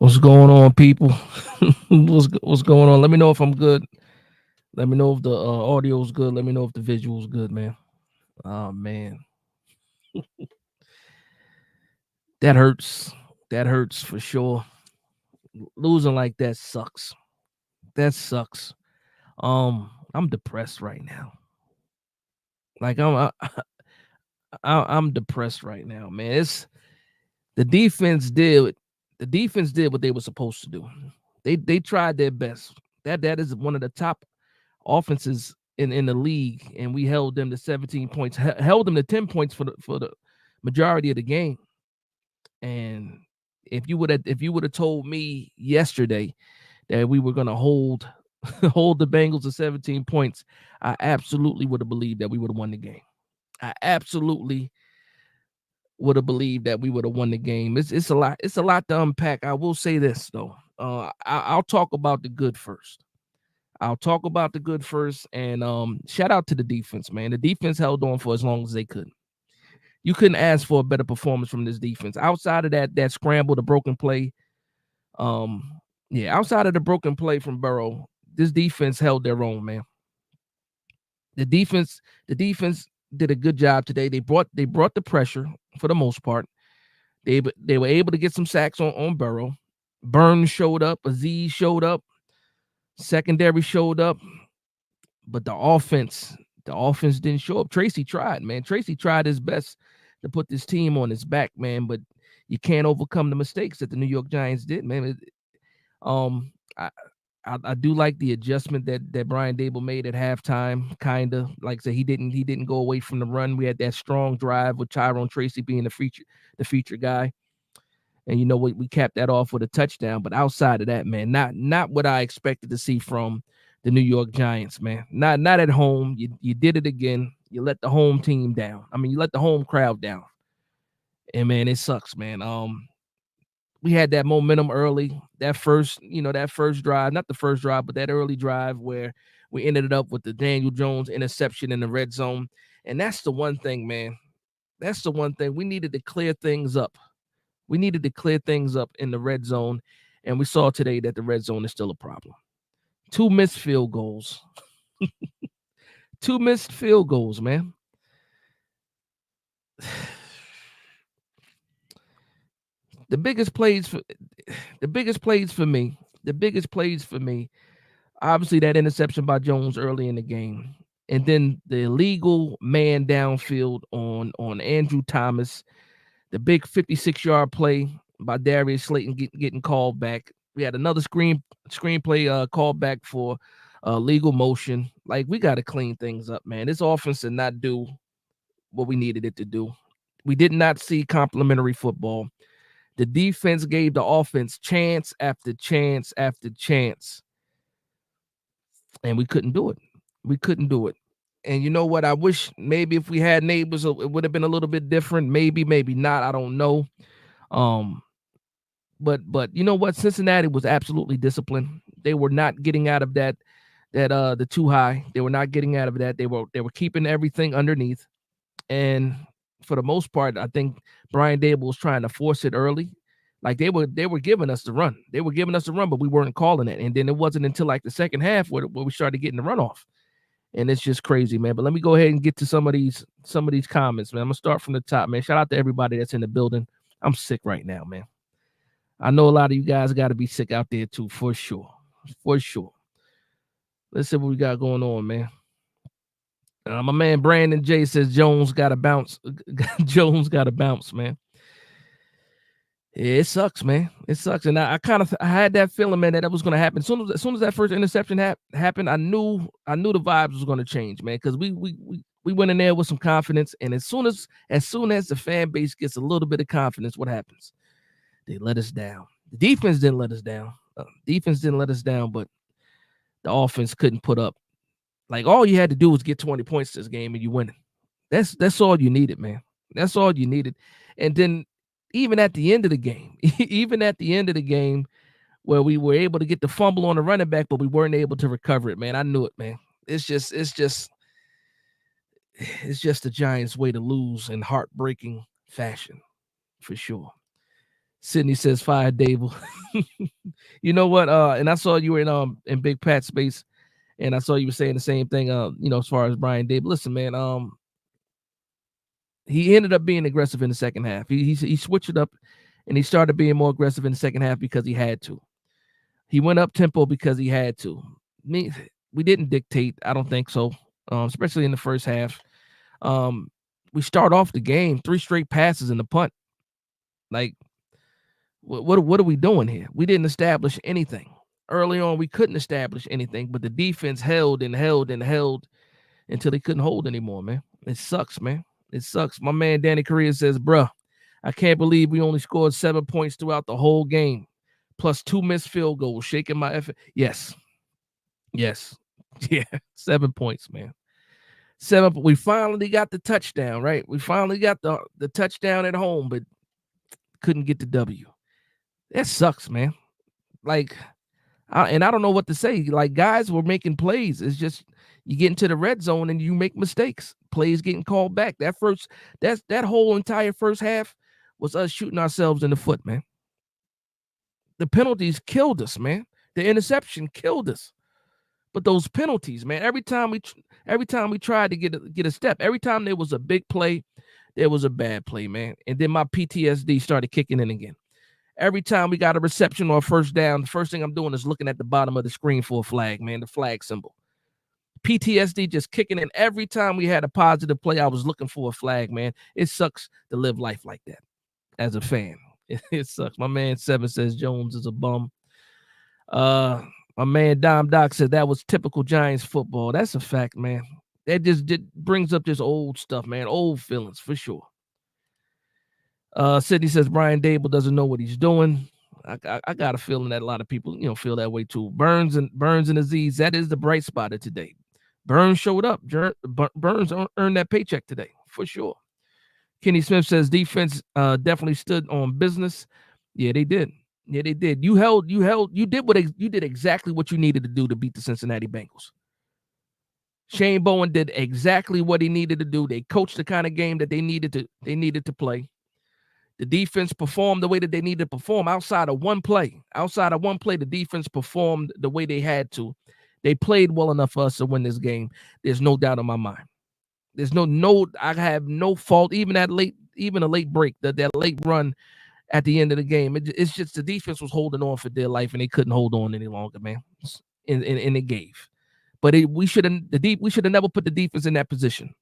What's going on, people? what's going on? Let me know if I'm good. Let me know if the audio is good. Let me know if the visual is good, man. Oh man, that hurts. That hurts for sure. Losing like that sucks. That sucks. I'm depressed right now. Like I'm depressed right now, man. It's the defense did the defense did what they were supposed to do. They tried their best. That is one of the top offenses in the league, and we held them to 17 points, held them to 10 points for the majority of the game. And if you would have told me yesterday that we were gonna hold hold the Bengals to 17 points, I absolutely would have believed that we would have won the game. I absolutely would have believed that we would have won the game. It's a lot. It's a lot to unpack. I will say this though. I'll talk about the good first. I'll talk about the good first, and shout out to the defense, man. The defense held on for as long as they could. You couldn't ask for a better performance from this defense. Outside of that scramble, the broken play, outside of the broken play from Burrow, this defense held their own, man. The defense, the defense did a good job today. They brought the pressure for the most part. They were able to get some sacks on Burrow. Burns showed up, Aziz showed up, secondary showed up. But the offense didn't show up. Tracy tried, man. Tracy tried his best to put this team on his back, man. But you can't overcome the mistakes that the New York Giants did, man. Um, I, I do like the adjustment that Brian Dable made at halftime. Kind of like I said, he didn't go away from the run. We had that strong drive with Tyrone Tracy being the feature guy. And you know what, we capped that off with a touchdown. But outside of that, man, not what I expected to see from the New York Giants, man. Not at home. You did it again. You let the home team down. I mean, you let the home crowd down. And man, it sucks, man. We had that momentum early. That first drive, not the first drive, but that early drive where we ended up with the Daniel Jones interception in the red zone. And that's the one thing, man. That's the one thing we needed to clear things up. We needed to clear things up in the red zone, and we saw today that the red zone is still a problem. Two missed field goals. Two missed field goals, man. The biggest plays for the biggest plays for me, the biggest plays for me, obviously that interception by Jones early in the game. And then the illegal man downfield on Andrew Thomas, the big 56-yard play by Darius Slayton getting called back. We had another screenplay called back for legal motion. Like, we got to clean things up, man. This offense did not do what we needed it to do. We did not see complimentary football. The defense gave the offense chance after chance after chance, and we couldn't do it. We couldn't do it. And you know what? I wish maybe if we had neighbors, it would have been a little bit different. Maybe, maybe not. I don't know. Um, but you know what? Cincinnati was absolutely disciplined. They were not getting out of that the too high. They were not getting out of that. They were keeping everything underneath. And for the most part, I think Brian Dable was trying to force it early. Like they were giving us the run. They were giving us the run, but we weren't calling it. And then it wasn't until like the second half where we started getting the runoff. And it's just crazy, man. But let me go ahead and get to some of these comments, man. I'm gonna start from the top, man. Shout out to everybody that's in the building. I'm sick right now, man. I know a lot of you guys got to be sick out there too, for sure, for sure. Let's see what we got going on, man. My man Brandon J says Jones got to bounce. Jones got to bounce, man. It sucks, man. It sucks, and I had that feeling, man, that was going to happen. As soon as that first interception happened, I knew the vibes was going to change, man, because we went in there with some confidence, and as soon as the fan base gets a little bit of confidence, what happens? They let us down. The defense didn't let us down. But the offense couldn't put up. Like, all you had to do was get 20 points this game and you win it. That's all you needed, man. That's all you needed. And then even at the end of the game, even at the end of the game, where we were able to get the fumble on the running back, but we weren't able to recover it, man. I knew it, man. It's just the Giants' way to lose in heartbreaking fashion, for sure. Sydney says fire Dable. You know what? And I saw you in Big Pat space, and I saw you were saying the same thing. As far as Brian Dable. Listen, man. He ended up being aggressive in the second half. He switched it up, and he started being more aggressive in the second half because he had to. He went up tempo because he had to. We didn't dictate. I don't think so. Especially in the first half. We start off the game 3 straight passes in the punt. Like, what are we doing here? We didn't establish anything. Early on, we couldn't establish anything, but the defense held and held and held until they couldn't hold anymore, man. It sucks, man. It sucks. My man Danny Correa says, bruh, I can't believe we only scored 7 points throughout the whole game, plus 2 missed field goals, shaking my effort. Yes. Yeah, 7 points, man. 7. We finally got the touchdown, right? We finally got the touchdown at home, but couldn't get the W. That sucks, man. Like, I don't know what to say. Like, guys were making plays. It's just you get into the red zone and you make mistakes. Plays getting called back. That whole entire first half was us shooting ourselves in the foot, man. The penalties killed us, man. The interception killed us. But those penalties, man, every time we tried to get a step, every time there was a big play, there was a bad play, man. And then my PTSD started kicking in again. Every time we got a reception or a first down, the first thing I'm doing is looking at the bottom of the screen for a flag, man, the flag symbol. PTSD just kicking in. Every time we had a positive play, I was looking for a flag, man. It sucks to live life like that as a fan. It sucks. My man 7 says Jones is a bum. My man Dom Doc said that was typical Giants football. That's a fact, man. That just brings up this old stuff, man. Old feelings for sure. Sydney says Brian Dable doesn't know what he's doing. I got a feeling that a lot of people, feel that way too. Burns and Aziz, that is the bright spot of today. Burns showed up. Burns earned that paycheck today for sure. Kenny Smith says defense definitely stood on business. Yeah, they did. You did exactly what you needed to do to beat the Cincinnati Bengals. Shane Bowen did exactly what he needed to do. They coached the kind of game that they needed to play. The defense performed the way that they needed to perform outside of one play. The defense performed the way they had to. They played well enough for us to win this game. There's no doubt in my mind. There's I have no fault, even a late break, that late run at the end of the game. It's just the defense was holding on for dear life, and they couldn't hold on any longer, man. And it gave. But we should have never put the defense in that position.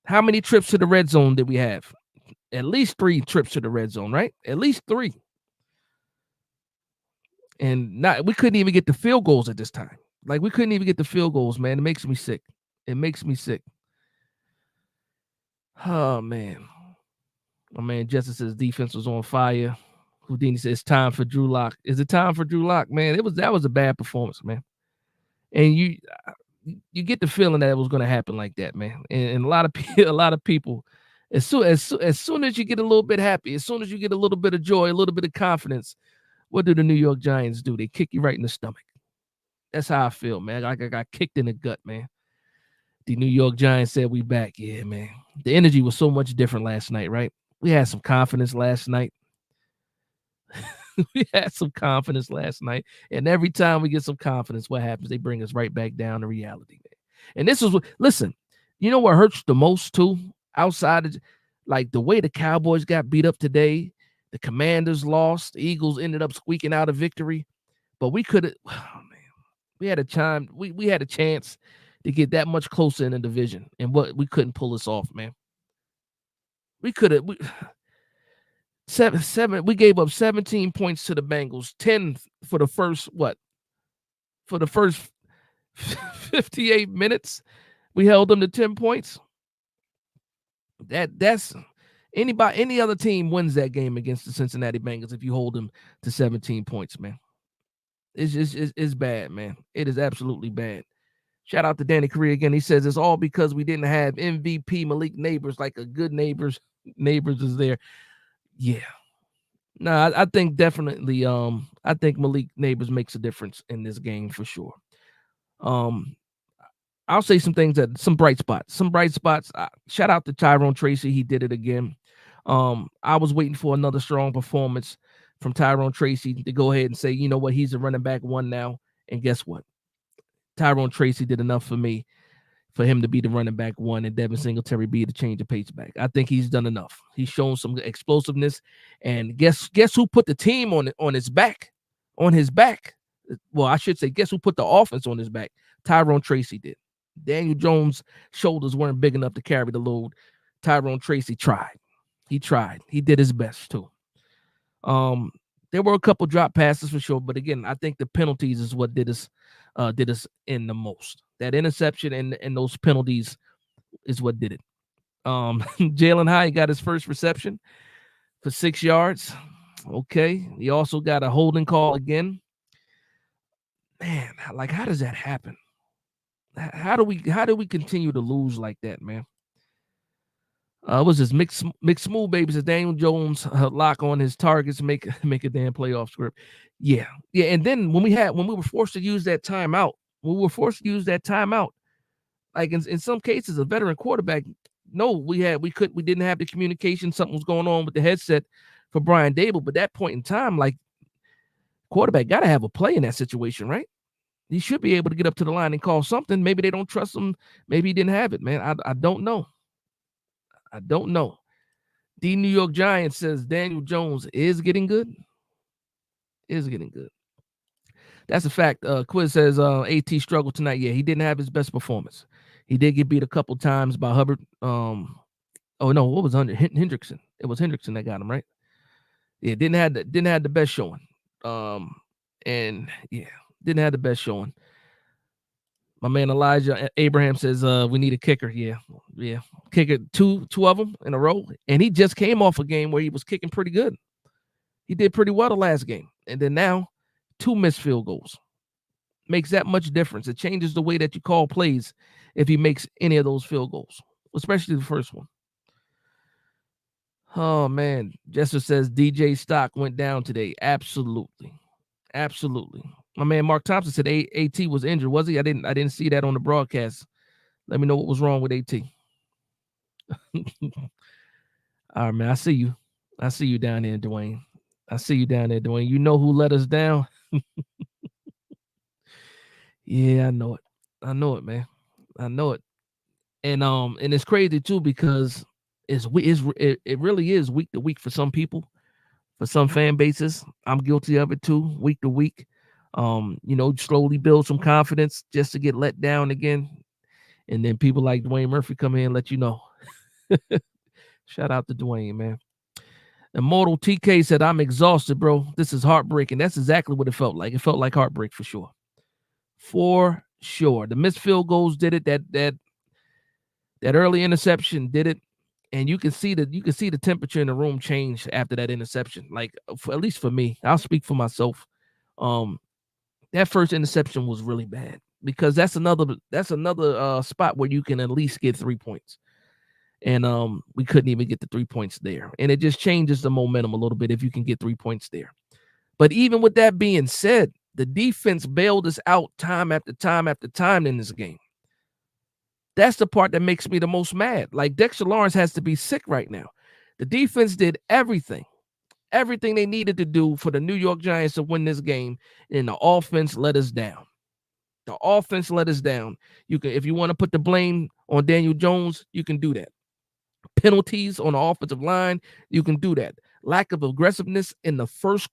How many trips to the red zone did we have? At least 3 trips to the red zone, right? At least 3. And we couldn't even get the field goals at this time. Like, we couldn't even get the field goals, man. It makes me sick. Oh, man. My man Justin says defense was on fire. Houdini says time for Drew Lock. Is it time for Drew Lock, man? That was a bad performance, man. And you get the feeling that it was going to happen like that, man. And a lot of people, as soon as you get a little bit happy, as soon as you get a little bit of joy, a little bit of confidence, what do the New York Giants do? They kick you right in the stomach. That's how I feel, man. I got kicked in the gut, man. The New York Giants said we back. Yeah, man. The energy was so much different last night, right? We had some confidence last night. And every time we get some confidence, what happens? They bring us right back down to reality, man. And this is listen, you know what hurts the most too? Outside of, like, the way the Cowboys got beat up today, the Commanders lost, the Eagles ended up squeaking out a victory. But we could have, we had a chance. We had a chance to get that much closer in the division, and we couldn't pull this off, man. We could have. We gave up 17 points to the Bengals, 10 for the first 58 minutes. We held them to 10 points. That's any other team wins that game against the Cincinnati Bengals if you hold them to 17 points, man. It's bad, man. It is absolutely bad. Shout out to Danny Correa again. He says it's all because we didn't have MVP Malik Neighbors, like a good neighbors is there. Yeah. No, I think definitely. I think Malik Neighbors makes a difference in this game for sure. I'll say some bright spots. Shout out to Tyrone Tracy. He did it again. I was waiting for another strong performance from Tyrone Tracy to go ahead and say, you know what, he's a running back one now. And guess what? Tyrone Tracy did enough for me for him to be the running back one and Devin Singletary be the change of pace back. I think he's done enough. He's shown some explosiveness. And guess who put the team on his back? On his back. Well, I should say, guess who put the offense on his back? Tyrone Tracy did. Daniel Jones' shoulders weren't big enough to carry the load. Tyrone Tracy tried. He tried. He did his best too. There were a couple drop passes for sure, but again, I think the penalties is what did us in the most. That interception and those penalties is what did it. Jalen Hyatt got his first reception for 6 yards. Okay. He also got a holding call again. Man, like, how does that happen? How do we continue to lose like that, man? Was this mixed smooth baby says Daniel Jones lock on his targets, make a damn playoff script. Yeah. And then when we were forced to use that timeout, like in some cases, a veteran quarterback, no, we didn't have the communication. Something was going on with the headset for Brian Dable. But that point in time, like, quarterback got to have a play in that situation, right? He should be able to get up to the line and call something. Maybe they don't trust him. Maybe he didn't have it, man. I don't know. The New York Giants says Daniel Jones is getting good. That's a fact. Quiz says AT struggled tonight. Yeah, he didn't have his best performance. He did get beat a couple times by Hubbard. Oh no, what was Hendrickson? It was Hendrickson that got him, right? Yeah, didn't have the best showing. And yeah, didn't have the best showing. My man Elijah Abraham says we need a kicker. Yeah. Kicker, two of them in a row. And he just came off a game where he was kicking pretty good. He did pretty well the last game. And then now 2 missed field goals. Makes that much difference. It changes the way that you call plays if he makes any of those field goals, especially the first one. Oh, man. Jester says DJ stock went down today. Absolutely. My man Mark Thompson said AT was injured. Was he? I didn't see that on the broadcast. Let me know what was wrong with AT. All right, man. I see you down there, Dwayne. You know who let us down? Yeah, I know it, man. I know it. And it's crazy too because it really is week to week for some people, for some fan bases. I'm guilty of it too, week to week. Slowly build some confidence just to get let down again. And then people like Dwayne Murphy come in and let you know. Shout out to Dwayne, man. Immortal TK said, I'm exhausted, bro. This is heartbreaking. That's exactly what it felt like. It felt like heartbreak for sure. For sure. The missed field goals did it. That early interception did it. And you can see the temperature in the room change after that interception. Like, at least for me, I'll speak for myself. That first interception was really bad because that's another spot where you can at least get 3 points. And we couldn't even get the 3 points there. And it just changes the momentum a little bit if you can get 3 points there. But even with that being said, the defense bailed us out time after time after time in this game. That's the part that makes me the most mad. Like, Dexter Lawrence has to be sick right now. The defense did everything they needed to do for the New York Giants to win this game, and the offense let us down. You can, if you want to put the blame on Daniel Jones, you can do that. Penalties on the offensive line, you can do that. Lack of aggressiveness in the first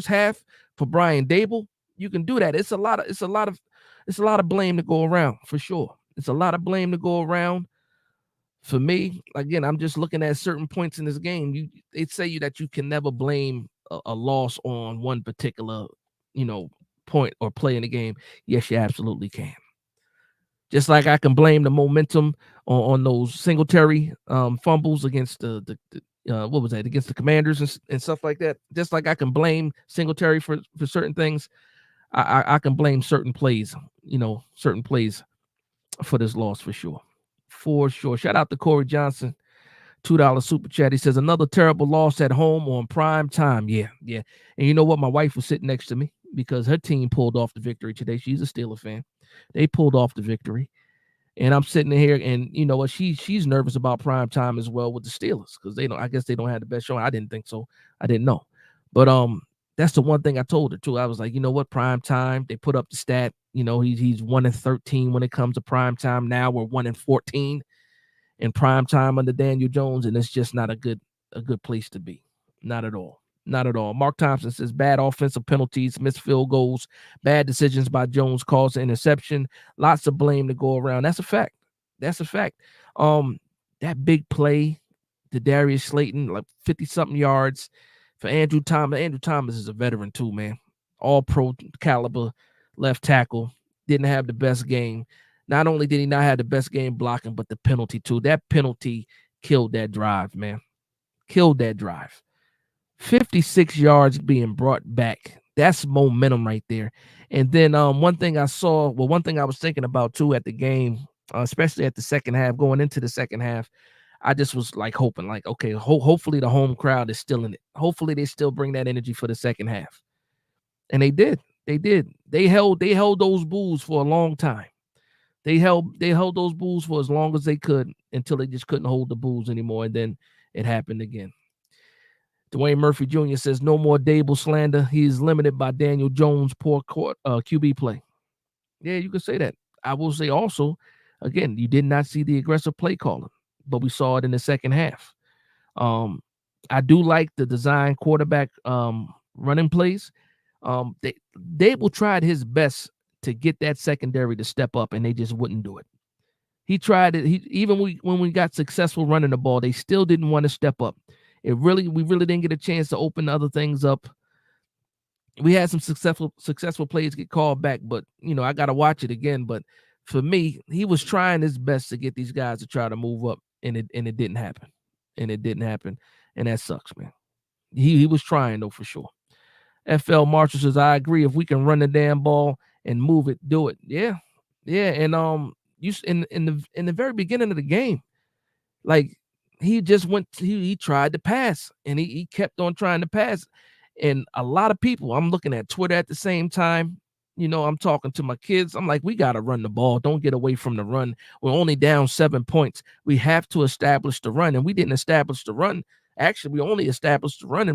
half for Brian Dable, you can do that. It's a lot of blame to go around for sure. It's a lot of blame to go around. For me, again, I'm just looking at certain points in this game. They say that you can never blame a loss on one particular, point or play in the game. Yes, you absolutely can. Just like I can blame the momentum on those Singletary fumbles against the what was that, against the Commanders and stuff like that. Just like I can blame Singletary for certain things, I can blame certain plays for this loss for sure. Shout out to Corey Johnson, $2 super chat. He says another terrible loss at home on prime time. Yeah. And you know what? My wife was sitting next to me because her team pulled off the victory today. She's a Steeler fan. They pulled off the victory. And I'm sitting here, and you know what? She's nervous about prime time as well with the Steelers because they don't. I guess they don't have the best showing. I didn't think so. I didn't know, but that's the one thing I told her too. I was like, you know what? Prime time. They put up the stat. You know, he's 1-13 when it comes to prime time. Now we're 1-14 in prime time under Daniel Jones, and it's just not a good place to be. Not at all. Not at all. Mark Thompson says bad offensive penalties, missed field goals, bad decisions by Jones caused an interception, lots of blame to go around. That's a fact. That's a fact. That big play to Darius Slayton, like 50-something yards for Andrew Thomas. Andrew Thomas is a veteran too, man. All pro caliber left tackle. Didn't have the best game. Not only did he not have the best game blocking, but the penalty too. That penalty killed that drive, man. Killed that drive. 56 yards being brought back. That's momentum right there. And then one thing I was thinking about too at the game, especially at the second half, going into the second half, I just was like hoping, like, okay, hopefully the home crowd is still in it. Hopefully they still bring that energy for the second half. And they did. They did. They held those Bulls for a long time. They held those Bulls for as long as they could until they just couldn't hold the Bulls anymore. And then it happened again. Dwayne Murphy Jr. says no more Dable slander. He is limited by Daniel Jones' poor QB play. Yeah, you could say that. I will say also, again, you did not see the aggressive play calling, but we saw it in the second half. I do like the design quarterback running plays. Dable tried his best to get that secondary to step up, and they just wouldn't do it. He tried it. When we got successful running the ball, they still didn't want to step up. We really didn't get a chance to open other things up. We had some successful plays get called back, but you know, I got to watch it again. But for me, he was trying his best to get these guys to try to move up, and it didn't happen. And it didn't happen. And that sucks, man. He was trying though, for sure. FL Marshall says, I agree. If we can run the damn ball and move it, do it. Yeah. Yeah. And you in the very beginning of the game, like he just he tried to pass, and he kept on trying to pass. And a lot of people, I'm looking at Twitter at the same time. You know, I'm talking to my kids. I'm like, we got to run the ball. Don't get away from the run. We're only down 7 points. We have to establish the run. And we didn't establish the run. Actually, we only established the run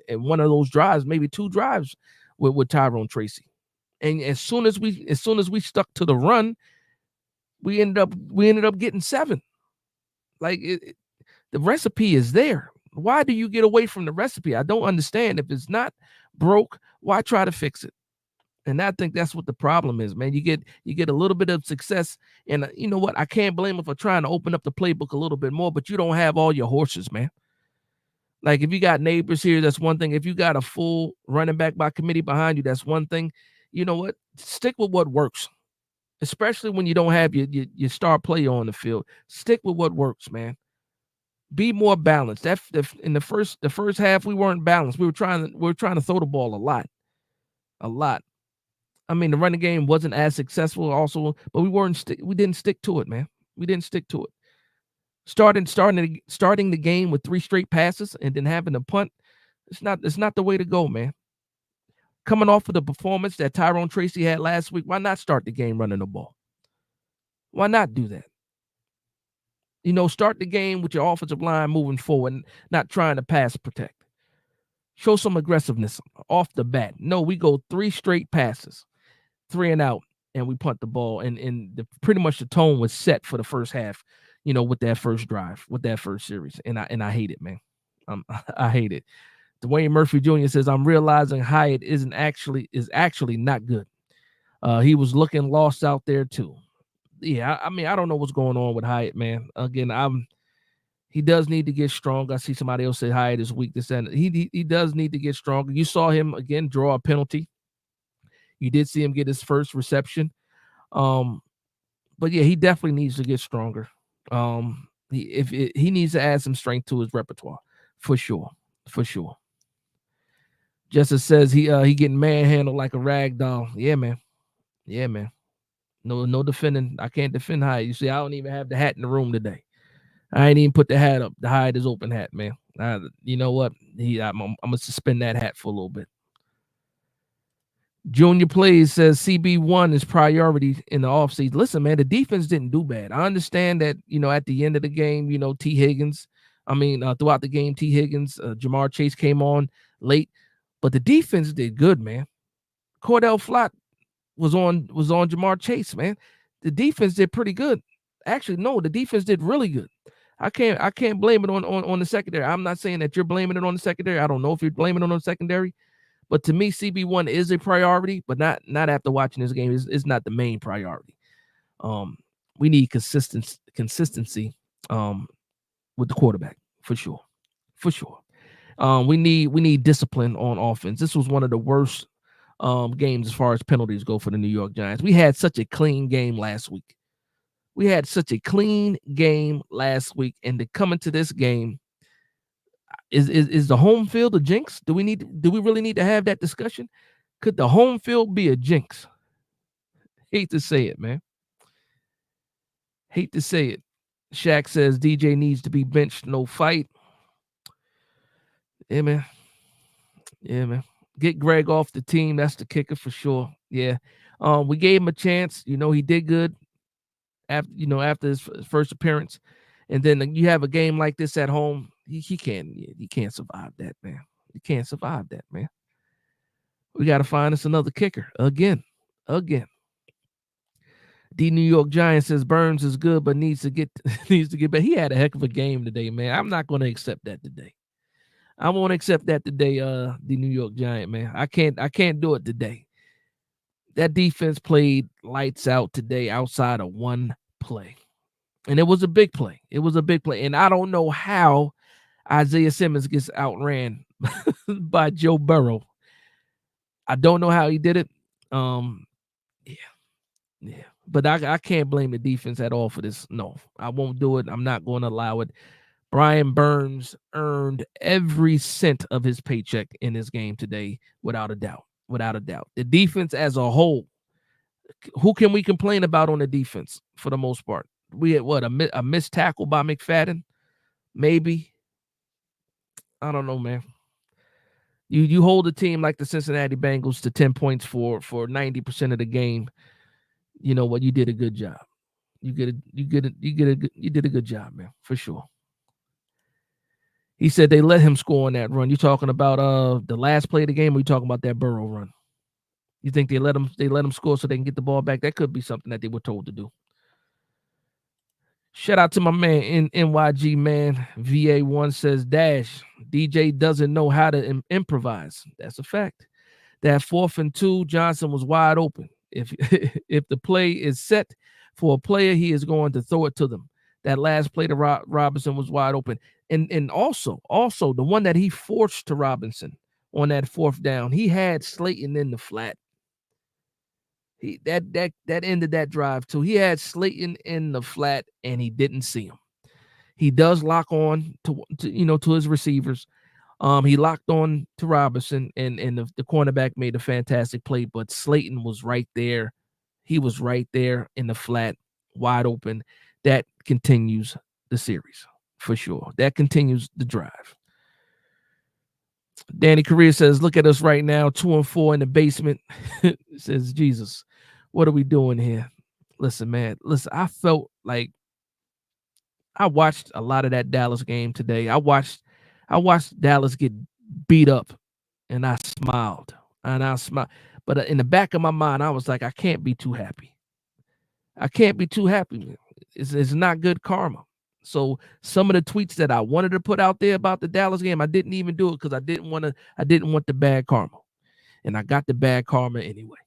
in one of those drives, maybe 2 drives with Tyrone Tracy. And as soon as we stuck to the run, we ended up getting 7. Like the recipe is there. Why do you get away from the recipe? I don't understand. If it's not broke, why try to fix it? And I think that's what the problem is, man. You get a little bit of success, and you know what? I can't blame them for trying to open up the playbook a little bit more, but you don't have all your horses, man. Like if you got neighbors here, that's one thing. If you got a full running back by committee behind you, that's one thing. You know what? Stick with what works, especially when you don't have your star player on the field. Stick with what works, man. Be more balanced. In the first half, we weren't balanced. We were trying to throw the ball a lot. I mean, the running game wasn't as successful, also, but we didn't stick to it, man. We didn't stick to it. Starting the game with 3 straight passes and then having to punt, it's not the way to go, man. Coming off of the performance that Tyrone Tracy had last week, why not start the game running the ball? Why not do that? You know, start the game with your offensive line moving forward and not trying to pass protect. Show some aggressiveness off the bat. No, we go 3 straight passes, 3 and out, and we punt the ball. And pretty much the tone was set for the first half, you know, with that first drive, with that first series. And I hate it, man. I hate it. Dwayne Murphy Jr. says, I'm realizing Hyatt is actually not good. He was looking lost out there too. Yeah, I mean, I don't know what's going on with Hyatt, man. Again, he does need to get strong. I see somebody else say Hyatt is weak. He does need to get stronger. You saw him again draw a penalty. You did see him get his first reception. But yeah, he definitely needs to get stronger. He needs to add some strength to his repertoire, for sure. Justice says he getting manhandled like a rag doll. Yeah, man. No defending. I can't defend Hyatt. You see, I don't even have the hat in the room today. I ain't even put the hat up. The Hyatt is open hat, man. You know what? I'm gonna suspend that hat for a little bit. Junior Plays says CB1 is priority in the offseason. Listen, man, the defense didn't do bad. I understand that, at the end of the game, throughout the game, T. Higgins, Jamar Chase came on late, but the defense did good, man. Cordell Flott was on Jamar Chase, man. The defense did pretty good. Actually, no, the defense did really good. I can't blame it on the secondary. I'm not saying that you're blaming it on the secondary. I don't know if you're blaming it on the secondary. But to me, CB1 is a priority, but not after watching this game. It's not the main priority. We need consistency with the quarterback for sure. For sure. We need discipline on offense. This was one of the worst games as far as penalties go for the New York Giants. We had such a clean game last week. And to come into this game, is the home field a jinx? Do we really need to have that discussion? Could the home field be a jinx? Hate to say it, man. Hate to say it. Shaq says DJ needs to be benched, no fight. Yeah, man. Get Greg off the team. That's the kicker for sure. Yeah. We gave him a chance. He did good after his first appearance. And then you have a game like this at home. He can't survive that, man. He can't survive that, man. We got to find us another kicker again. The New York Giants says Burns is good, but needs to get back. He had a heck of a game today, man. I'm not going to accept that today. I won't accept that today. The New York Giant, man. I can't do it today. That defense played lights out today outside of one play. And it was a big play. And I don't know how Isaiah Simmons gets outran by Joe Burrow. I don't know how he did it. Yeah. But I can't blame the defense at all for this. No, I won't do it. I'm not going to allow it. Brian Burns earned every cent of his paycheck in this game today, without a doubt. The defense as a whole, who can we complain about on the defense for the most part? We had a missed tackle by McFadden? Maybe. I don't know, man. You hold a team like the Cincinnati Bengals to 10 points for 90% of the game. You know what? You did a good job. You did a good job, man, for sure. He said they let him score on that run. You talking about the last play of the game, or you talking about that Burrow run? You think they let him score so they can get the ball back? That could be something that they were told to do. Shout out to my man in NYG, man. VA1 says, Dash, DJ doesn't know how to improvise. That's a fact. That 4th and 2, Johnson was wide open. If the play is set for a player, he is going to throw it to them. That last play to Robinson was wide open. And also the one that he forced to Robinson on that 4th down, he had Slayton in the flat. That ended that drive too. He had Slayton in the flat and he didn't see him. He does lock on to his receivers. He locked on to Robinson and the cornerback made a fantastic play, but Slayton was right there. He was right there in the flat, wide open. That continues the series for sure. That continues the drive. Danny Correa says, look at us right now, 2-4 in the basement. Says, Jesus, what are we doing here? Listen, man. I felt like I watched a lot of that Dallas game today. I watched Dallas get beat up, and I smiled. But in the back of my mind, I was like, I can't be too happy. It's not good karma. So some of the tweets that I wanted to put out there about the Dallas game, I didn't even do it because I didn't want the bad karma. And I got the bad karma anyway.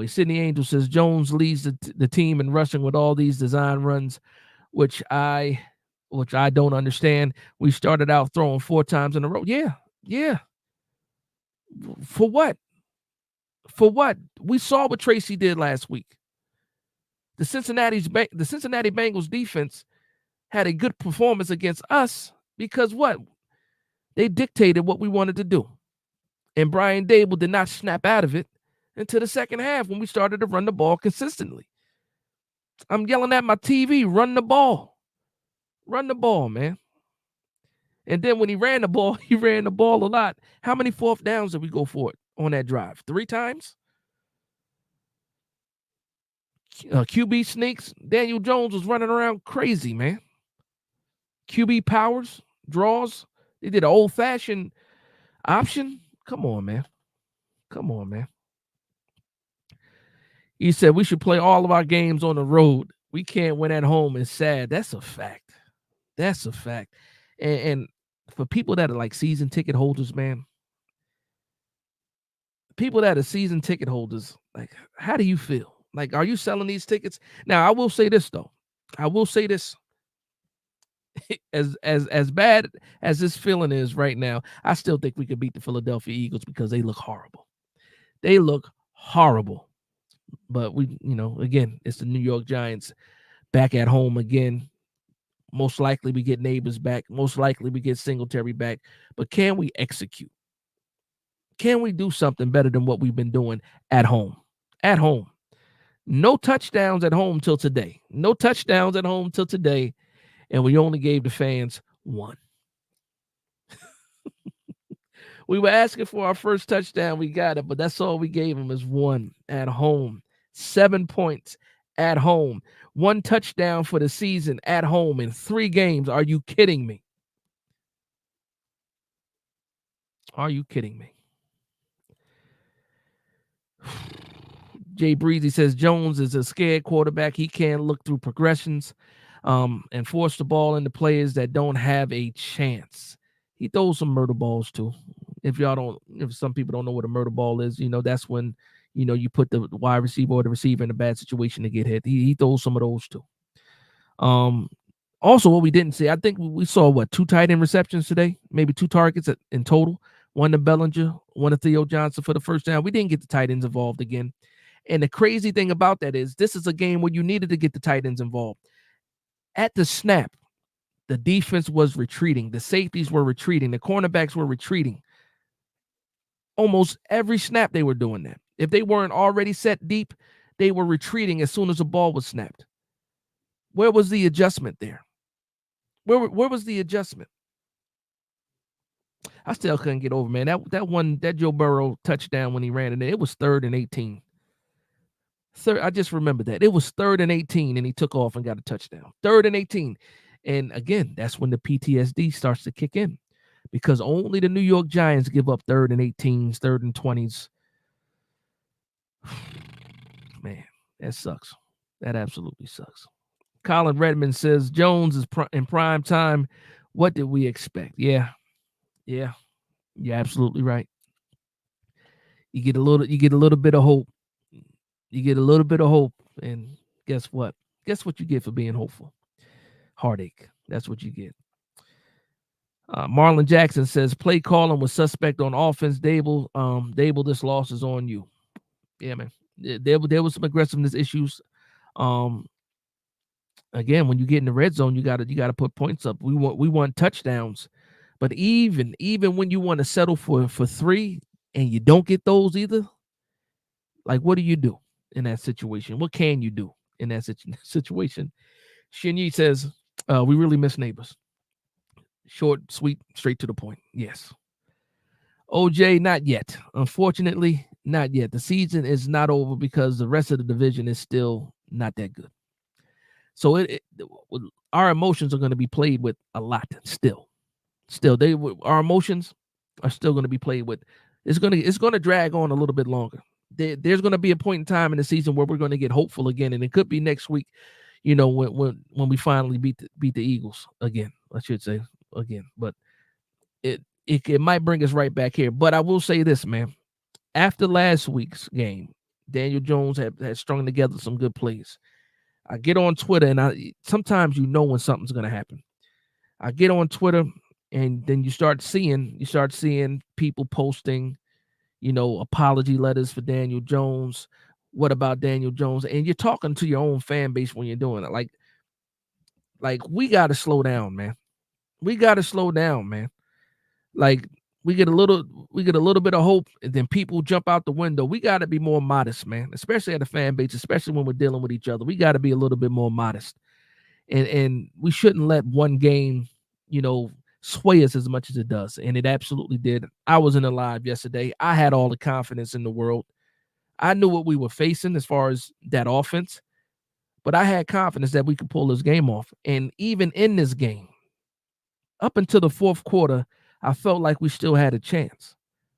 Sydney Angel says Jones leads the team in rushing with all these design runs, which I don't understand. We started out throwing 4 times in a row. Yeah. For what? We saw what Tracy did last week. The Cincinnati Bengals defense had a good performance against us because what? They dictated what we wanted to do. And Brian Dable did not snap out of it until the second half when we started to run the ball consistently. I'm yelling at my TV, run the ball. Run the ball, man. And then when he ran the ball, he ran the ball a lot. How many fourth downs did we go for it on that drive? 3 times? QB sneaks. Daniel Jones was running around crazy, man. QB powers, draws. They did an old-fashioned option. Come on, man. Come on, man. He said we should play all of our games on the road. We can't win at home. It's sad. That's a fact. That's a fact. And for people that are like season ticket holders, man, people that are season ticket holders, like, how do you feel? Like, are you selling these tickets? Now, I will say this though. I will say this. As bad as this feeling is right now, I still think we could beat the Philadelphia Eagles because they look horrible. They look horrible. But again, it's the New York Giants back at home again. Most likely we get Neighbors back. Most likely we get Singletary back. But can we execute? Can we do something better than what we've been doing at home? At home. No touchdowns at home till today. No touchdowns at home till today. And we only gave the fans 1. We were asking for our first touchdown. We got it, but that's all we gave them is 1 at home. 7 points at home. 1 touchdown for the season at home in 3 games. Are you kidding me? Are you kidding me? Jay Breezy says Jones is a scared quarterback. He can't look through progressions and force the ball into players that don't have a chance. He throws some murder balls too. If some people don't know what a murder ball is, that's when, you put the wide receiver or the receiver in a bad situation to get hit. He throws some of those too. Also, what we didn't see, I think we saw 2 tight end receptions today, maybe 2 targets in total. 1 to Bellinger, 1 to Theo Johnson for the first down. We didn't get the tight ends involved again. And the crazy thing about that is this is a game where you needed to get the tight ends involved. At the snap, the defense was retreating. The safeties were retreating. The cornerbacks were retreating. Almost every snap they were doing that. If they weren't already set deep, they were retreating as soon as the ball was snapped. Where was the adjustment there? Where was the adjustment? I still couldn't get over, man. That Joe Burrow touchdown when he ran in there, it was 3rd and 18. I just remember that. It was 3rd and 18, and he took off and got a touchdown. 3rd and 18. And again, that's when the PTSD starts to kick in because only the New York Giants give up 3rd and 18s, 3rd and 20s. Man, that sucks. That absolutely sucks. Colin Redmond says Jones is in prime time. What did we expect? Yeah, you're absolutely right. You get a little bit of hope. You get a little bit of hope, and guess what? Guess what you get for being hopeful? Heartache. That's what you get. Marlon Jackson says play calling was suspect on offense. Dable, this loss is on you. Yeah, man. There was some aggressiveness issues. Again, when you get in the red zone, you gotta put points up. We want touchdowns, but even when you want to settle for 3 and you don't get those either, like what do you do in that situation? What can you do in that situation? Shinyi says we really miss Neighbors. Short, sweet, straight to the point. Yes. OJ, not yet. Unfortunately, not yet. The season is not over because the rest of the division is still not that good. So our emotions are going to be played with a lot still. Our emotions are still going to be played with. It's going to drag on a little bit longer. There's going to be a point in time in the season where we're going to get hopeful again, and it could be next week. When we finally beat the Eagles again, I should say again, but it might bring us right back here. But I will say this, man. After last week's game, Daniel Jones had strung together some good plays. I get on Twitter, and sometimes when something's going to happen. I get on Twitter, and then you start seeing people posting, apology letters for Daniel Jones. What about Daniel Jones? And you're talking to your own fan base when you're doing it. Like we got to slow down, man. We got to slow down, man. Like we get a little bit of hope, and then people jump out the window. We got to be more modest, man, especially at the fan base, especially when we're dealing with each other. We got to be a little bit more modest, and we shouldn't let one game, sway us as much as it does. And it absolutely did. I was in the live yesterday. I had all the confidence in the world. I knew what we were facing as far as that offense, but I had confidence that we could pull this game off. And even in this game, up until the fourth quarter, I felt like we still had a chance.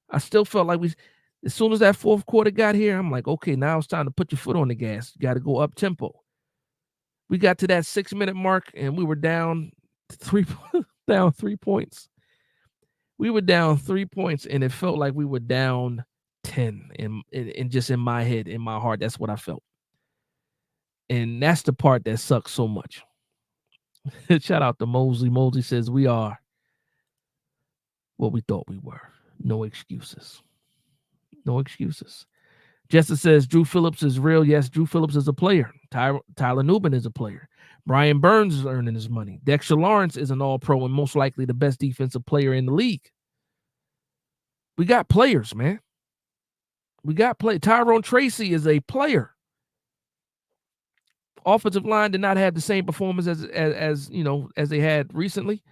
I still felt like as soon as that fourth quarter got here, I'm like, okay, now it's time to put your foot on the gas. You got to go up tempo. We got to that 6-minute mark and we were down down 3 points. We were down 3 points and it felt like we were down 10 and just in my head, in my heart, that's what I felt. And that's the part that sucks so much. Shout out to Mosley. Mosley says we are what we thought we were. No excuses. No excuses. Jessica says Drew Phillips is real. Yes, Drew Phillips is a player. Tyler Newman is a player. Brian Burns is earning his money. Dexter Lawrence is an all-pro and most likely the best defensive player in the league. We got players, man. We got play. Tyrone Tracy is a player. Offensive line did not have the same performance as they had recently,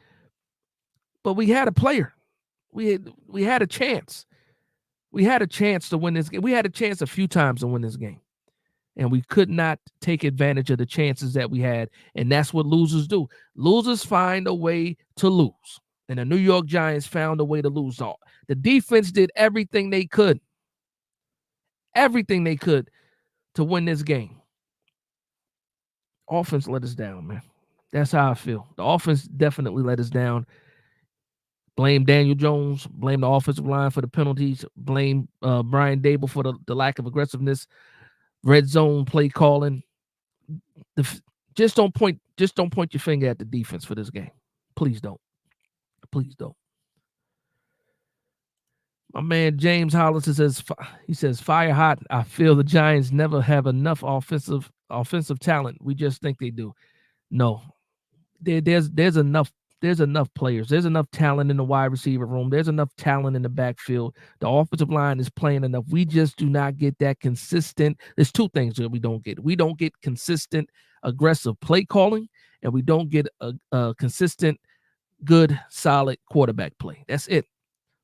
but we had a player. We had a chance. We had a chance to win this game. We had a chance a few times to win this game, and we could not take advantage of the chances that we had, and that's what losers do. Losers find a way to lose, and the New York Giants found a way to lose. The defense did everything they could to win this game. Offense let us down, man. That's how I feel. The offense definitely let us down. Blame Daniel Jones. Blame the offensive line for the penalties. Blame Brian Dable for the lack of aggressiveness. Red zone play calling. Just don't point your finger at the defense for this game. Please don't. Please don't. My man James Hollis says fire hot. I feel the Giants never have enough offensive talent. We just think they do. No, there's enough players. There's enough talent in the wide receiver room. There's enough talent in the backfield. The offensive line is playing enough. We just do not get that consistent. There's two things that we don't get. We don't get consistent aggressive play calling, and we don't get a consistent, good, solid quarterback play. That's it.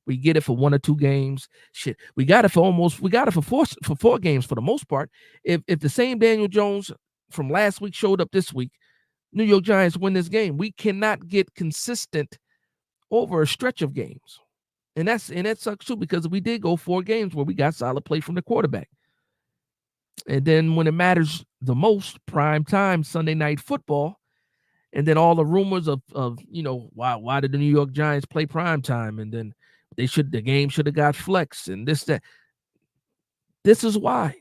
We get it for 1 or 2 games. Shit, we got it for 4 games for the most part. If the same Daniel Jones from last week showed up this week, New York Giants win this game. We cannot get consistent over a stretch of games, and that sucks too because we did go 4 games where we got solid play from the quarterback, and then when it matters the most, prime time Sunday night football. And then all the rumors of why did the New York Giants play prime time, and then the game should have got flex and this that. This is why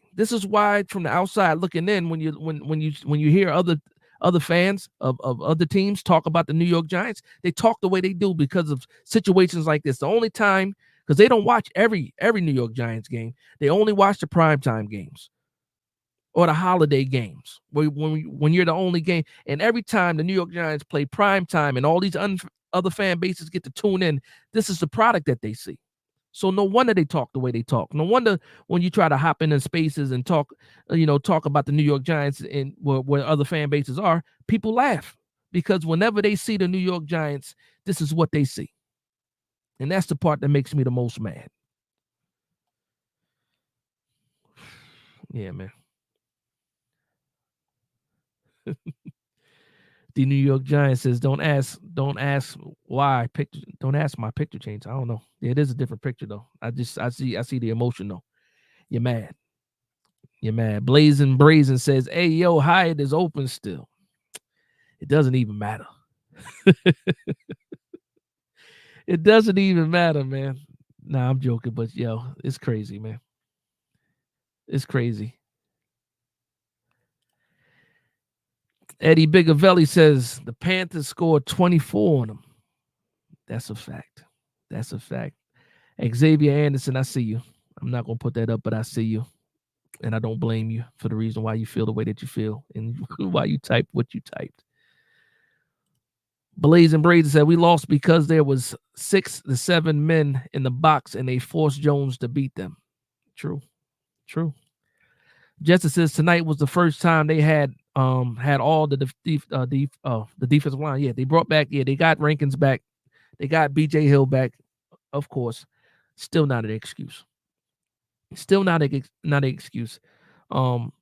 from the outside looking in, when you hear other fans of other teams talk about the New York Giants, they talk the way they do because of situations like this. The only time, because they don't watch every New York Giants game, they only watch the primetime games or the holiday games when you're the only game. And every time the New York Giants play primetime and all these other fan bases get to tune in, this is the product that they see. So no wonder they talk the way they talk. No wonder when you try to hop in spaces and talk about the New York Giants and where other fan bases are, people laugh because whenever they see the New York Giants, this is what they see. And that's the part that makes me the most mad. Yeah, man. The New York Giants says, don't ask why picture. Don't ask my picture change. I don't know. It is a different picture though. I see the emotion though. You're mad. Blazing Brazen says, hey yo, Hyatt is open still. It doesn't even matter. It doesn't even matter, man. Nah, I'm joking, but yo, it's crazy, man. It's crazy. Eddie Bigavelli says the Panthers scored 24 on them. That's a fact. Xavier Anderson, I see you. I'm not going to put that up, but I see you. And I don't blame you for the reason why you feel the way that you feel and why you typed what you typed. Blazing Brazen said we lost because there was 6 to 7 men in the box and they forced Jones to beat them. True. Jessica says tonight was the first time they had all the defensive line. Yeah, they brought back. Yeah, they got Rankins back. They got BJ Hill back, of course. Still not an excuse. Still not an excuse. Um,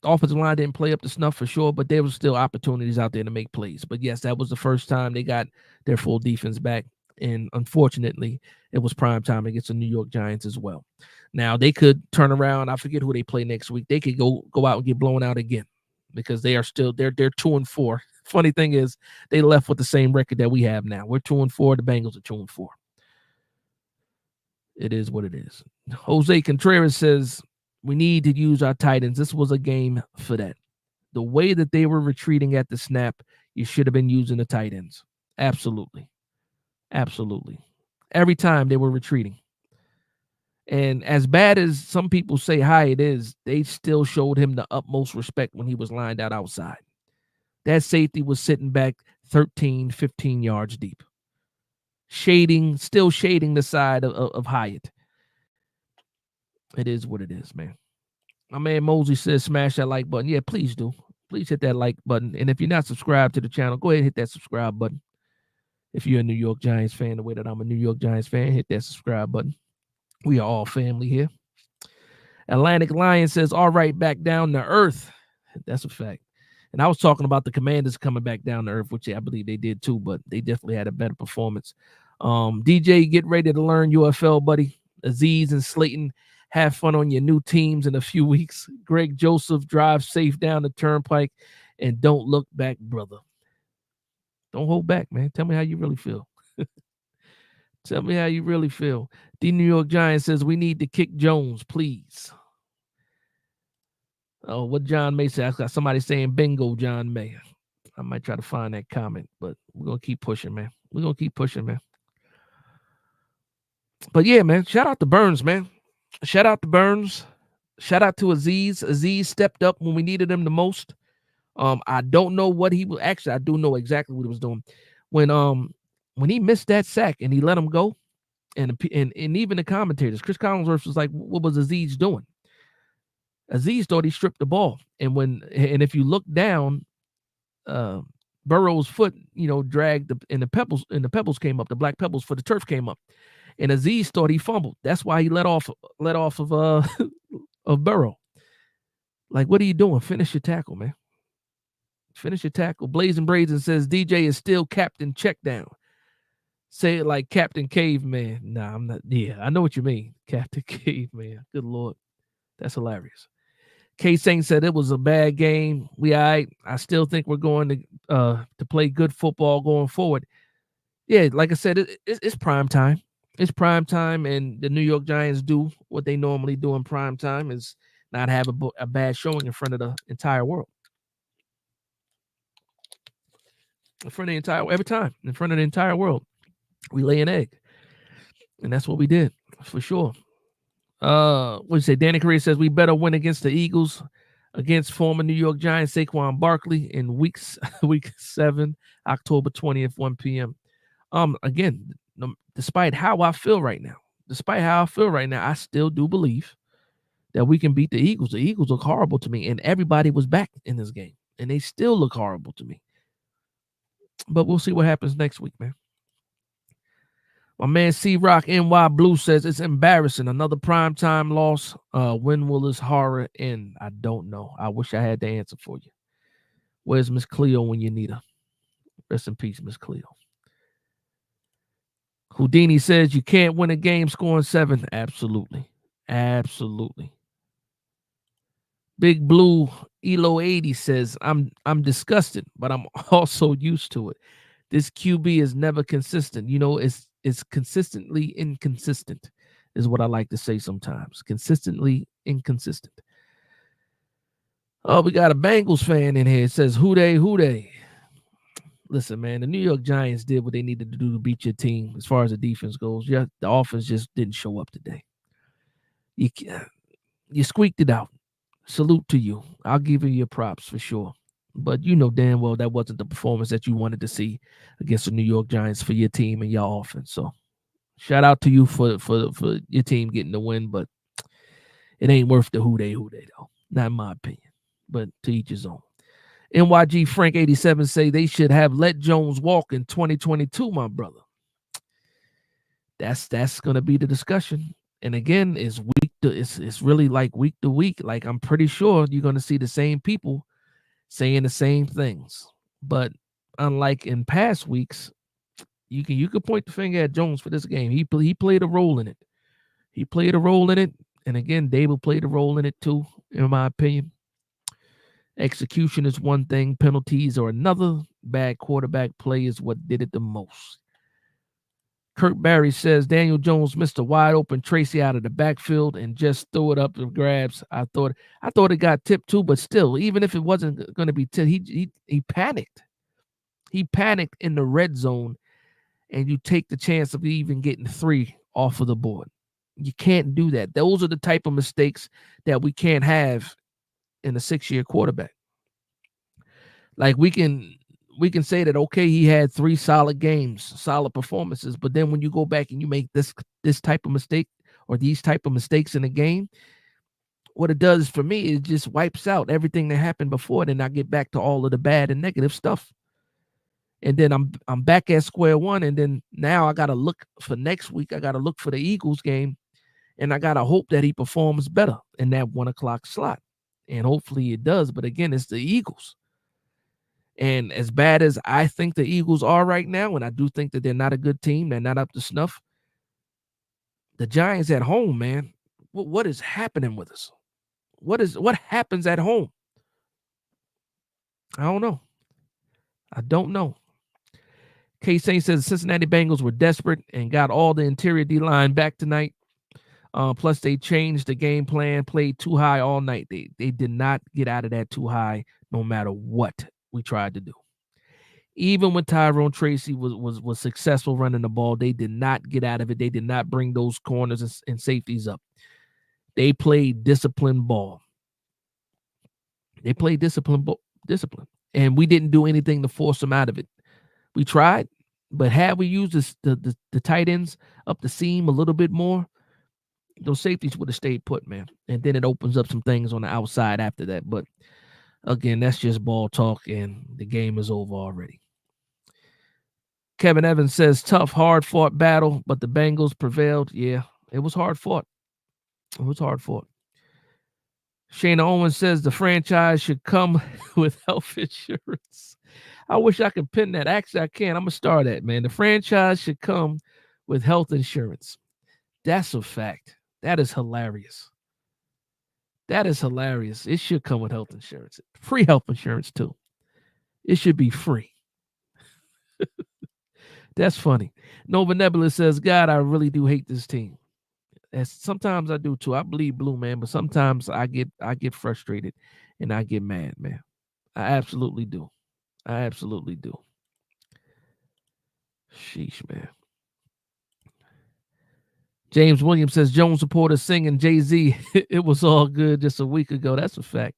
Offensive line didn't play up to snuff for sure, but there was still opportunities out there to make plays. But yes, that was the first time they got their full defense back. And unfortunately, it was prime time against the New York Giants as well. Now they could turn around. I forget who they play next week. They could go out and get blown out again because they are still they're 2-4. Funny thing is, they left with the same record that we have now. We're 2-4. The Bengals are 2-4. It is what it is. Jose Contreras says, we need to use our tight ends. This was a game for that. The way that they were retreating at the snap, you should have been using the tight ends. Absolutely. Absolutely. Every time they were retreating. And as bad as some people say hi it is, they still showed him the utmost respect when he was lined out outside. That safety was sitting back 13, 15 yards deep. Still shading the side of Hyatt. It is what it is, man. My man Mosey says smash that like button. Yeah, please do. Please hit that like button. And if you're not subscribed to the channel, go ahead and hit that subscribe button. If you're a New York Giants fan, the way that I'm a New York Giants fan, hit that subscribe button. We are all family here. Atlantic Lion says, all right, back down to earth. That's a fact. And I was talking about the Commanders coming back down to earth, which I believe they did too, but they definitely had a better performance. DJ, get ready to learn UFL, buddy. Aziz and Slayton, have fun on your new teams in a few weeks. Greg Joseph, drive safe down the turnpike and don't look back, brother. Don't hold back, man. Tell me how you really feel. Tell me how you really feel. The New York Giants says we need to kick Jones, please. Oh, what John May said. I got somebody saying bingo, John May. I might try to find that comment, but we're going to keep pushing, man. We're going to keep pushing, man. But yeah, man, shout out to Burns, man. Shout out to Burns. Shout out to Aziz. Aziz stepped up when we needed him the most. I don't know what he was. Actually, I do know exactly what he was doing. When he missed that sack and he let him go, and even the commentators, Chris Collinsworth was like, what was Aziz doing? Aziz thought he stripped the ball. And if you look down, Burrow's foot, dragged the pebbles came up, the black pebbles for the turf came up. And Aziz thought he fumbled. That's why he let off of of Burrow. Like, what are you doing? Finish your tackle, man. Finish your tackle. Blazing Brazen says DJ is still Captain Checkdown. Say it like Captain Caveman. Nah, I'm not. Yeah, I know what you mean. Captain Caveman. Good Lord. That's hilarious. K Saint said it was a bad game. I still think we're going to play good football going forward. Yeah, like I said, it's prime time. It's prime time, and the New York Giants do what they normally do in prime time, is not have a bad showing in front of the entire world. Every time, in front of the entire world, we lay an egg. And that's what we did, for sure. What do you say? Danny Correa says we better win against the Eagles, against former New York Giants Saquon Barkley in week 7, October 20th, 1 p.m. Again, despite how I feel right now, I still do believe that we can beat the Eagles. The Eagles look horrible to me, and everybody was back in this game, and they still look horrible to me. But we'll see what happens next week, man. My man C-Rock NY Blue says it's embarrassing. Another primetime loss. When will this horror end? I don't know. I wish I had the answer for you. Where's Miss Cleo when you need her? Rest in peace, Miss Cleo. Houdini says you can't win a game scoring 7. Absolutely. Absolutely. Big Blue Elo 80 says I'm disgusted, but I'm also used to it. This QB is never consistent. It's consistently inconsistent, is what I like to say sometimes. Consistently inconsistent. Oh, we got a Bengals fan in here. It says, who they? Listen, man, the New York Giants did what they needed to do to beat your team as far as the defense goes. Yeah, the offense just didn't show up today. You squeaked it out. Salute to you. I'll give you your props for sure. But you know damn well that wasn't the performance that you wanted to see against the New York Giants for your team and your offense. So shout out to you for your team getting the win, but it ain't worth the who they though. Not in my opinion. But to each his own. NYG Frank 87 say they should have let Jones walk in 2022, my brother. That's gonna be the discussion. And again, it's really like week to week. Like I'm pretty sure you're gonna see the same people saying the same things. But unlike in past weeks, you can point the finger at Jones for this game. He played a role in it. He played a role in it. And again, Dable played a role in it too, in my opinion. Execution is one thing, penalties are another. Bad quarterback play is what did it the most. Kirk Barry says Daniel Jones missed a wide open Tracy out of the backfield and just threw it up and grabs. I thought it got tipped too, but still, even if it wasn't going to be tipped, he panicked. He panicked in the red zone, and you take the chance of even getting 3 off of the board. You can't do that. Those are the type of mistakes that we can't have in a 6-year quarterback. Like we can say that, okay, he had 3 solid games, solid performances, but then when you go back and you make this type of mistake or these type of mistakes in a game, what it does for me is just wipes out everything that happened before. Then I get back to all of the bad and negative stuff. And then I'm back at square one. And then now I got to look for next week. I got to look for the Eagles game. And I got to hope that he performs better in that 1 o'clock slot. And hopefully it does. But again, it's the Eagles. And as bad as I think the Eagles are right now, and I do think that they're not a good team, they're not up to snuff, the Giants at home, man, what is happening with us? What happens at home? I don't know. K. Saint says the Cincinnati Bengals were desperate and got all the interior D-line back tonight. Plus, they changed the game plan, played too high all night. They did not get out of that too high no matter what we tried to do. Even when Tyrone Tracy was successful running the ball, they did not get out of it. They did not bring those corners and safeties up. They played disciplined ball. Discipline. And we didn't do anything to force them out of it. We tried, but had we used the tight ends up the seam a little bit more, those safeties would have stayed put, man. And then it opens up some things on the outside after that. But again, that's just ball talk, and the game is over already. Kevin Evans says, tough, hard-fought battle, but the Bengals prevailed. Yeah, it was hard-fought. Shayna Owens says the franchise should come with health insurance. I wish I could pin that. Actually, I can. I'm going to start that, man. The franchise should come with health insurance. That's a fact. That is hilarious. It should come with health insurance. Free health insurance, too. It should be free. That's funny. Nova Nebula says, God, I really do hate this team. And sometimes I do, too. I bleed blue, man, but sometimes I get frustrated and I get mad, man. I absolutely do. Sheesh, man. James Williams says, Jones supporters singing Jay-Z. It was all good just a week ago. That's a fact.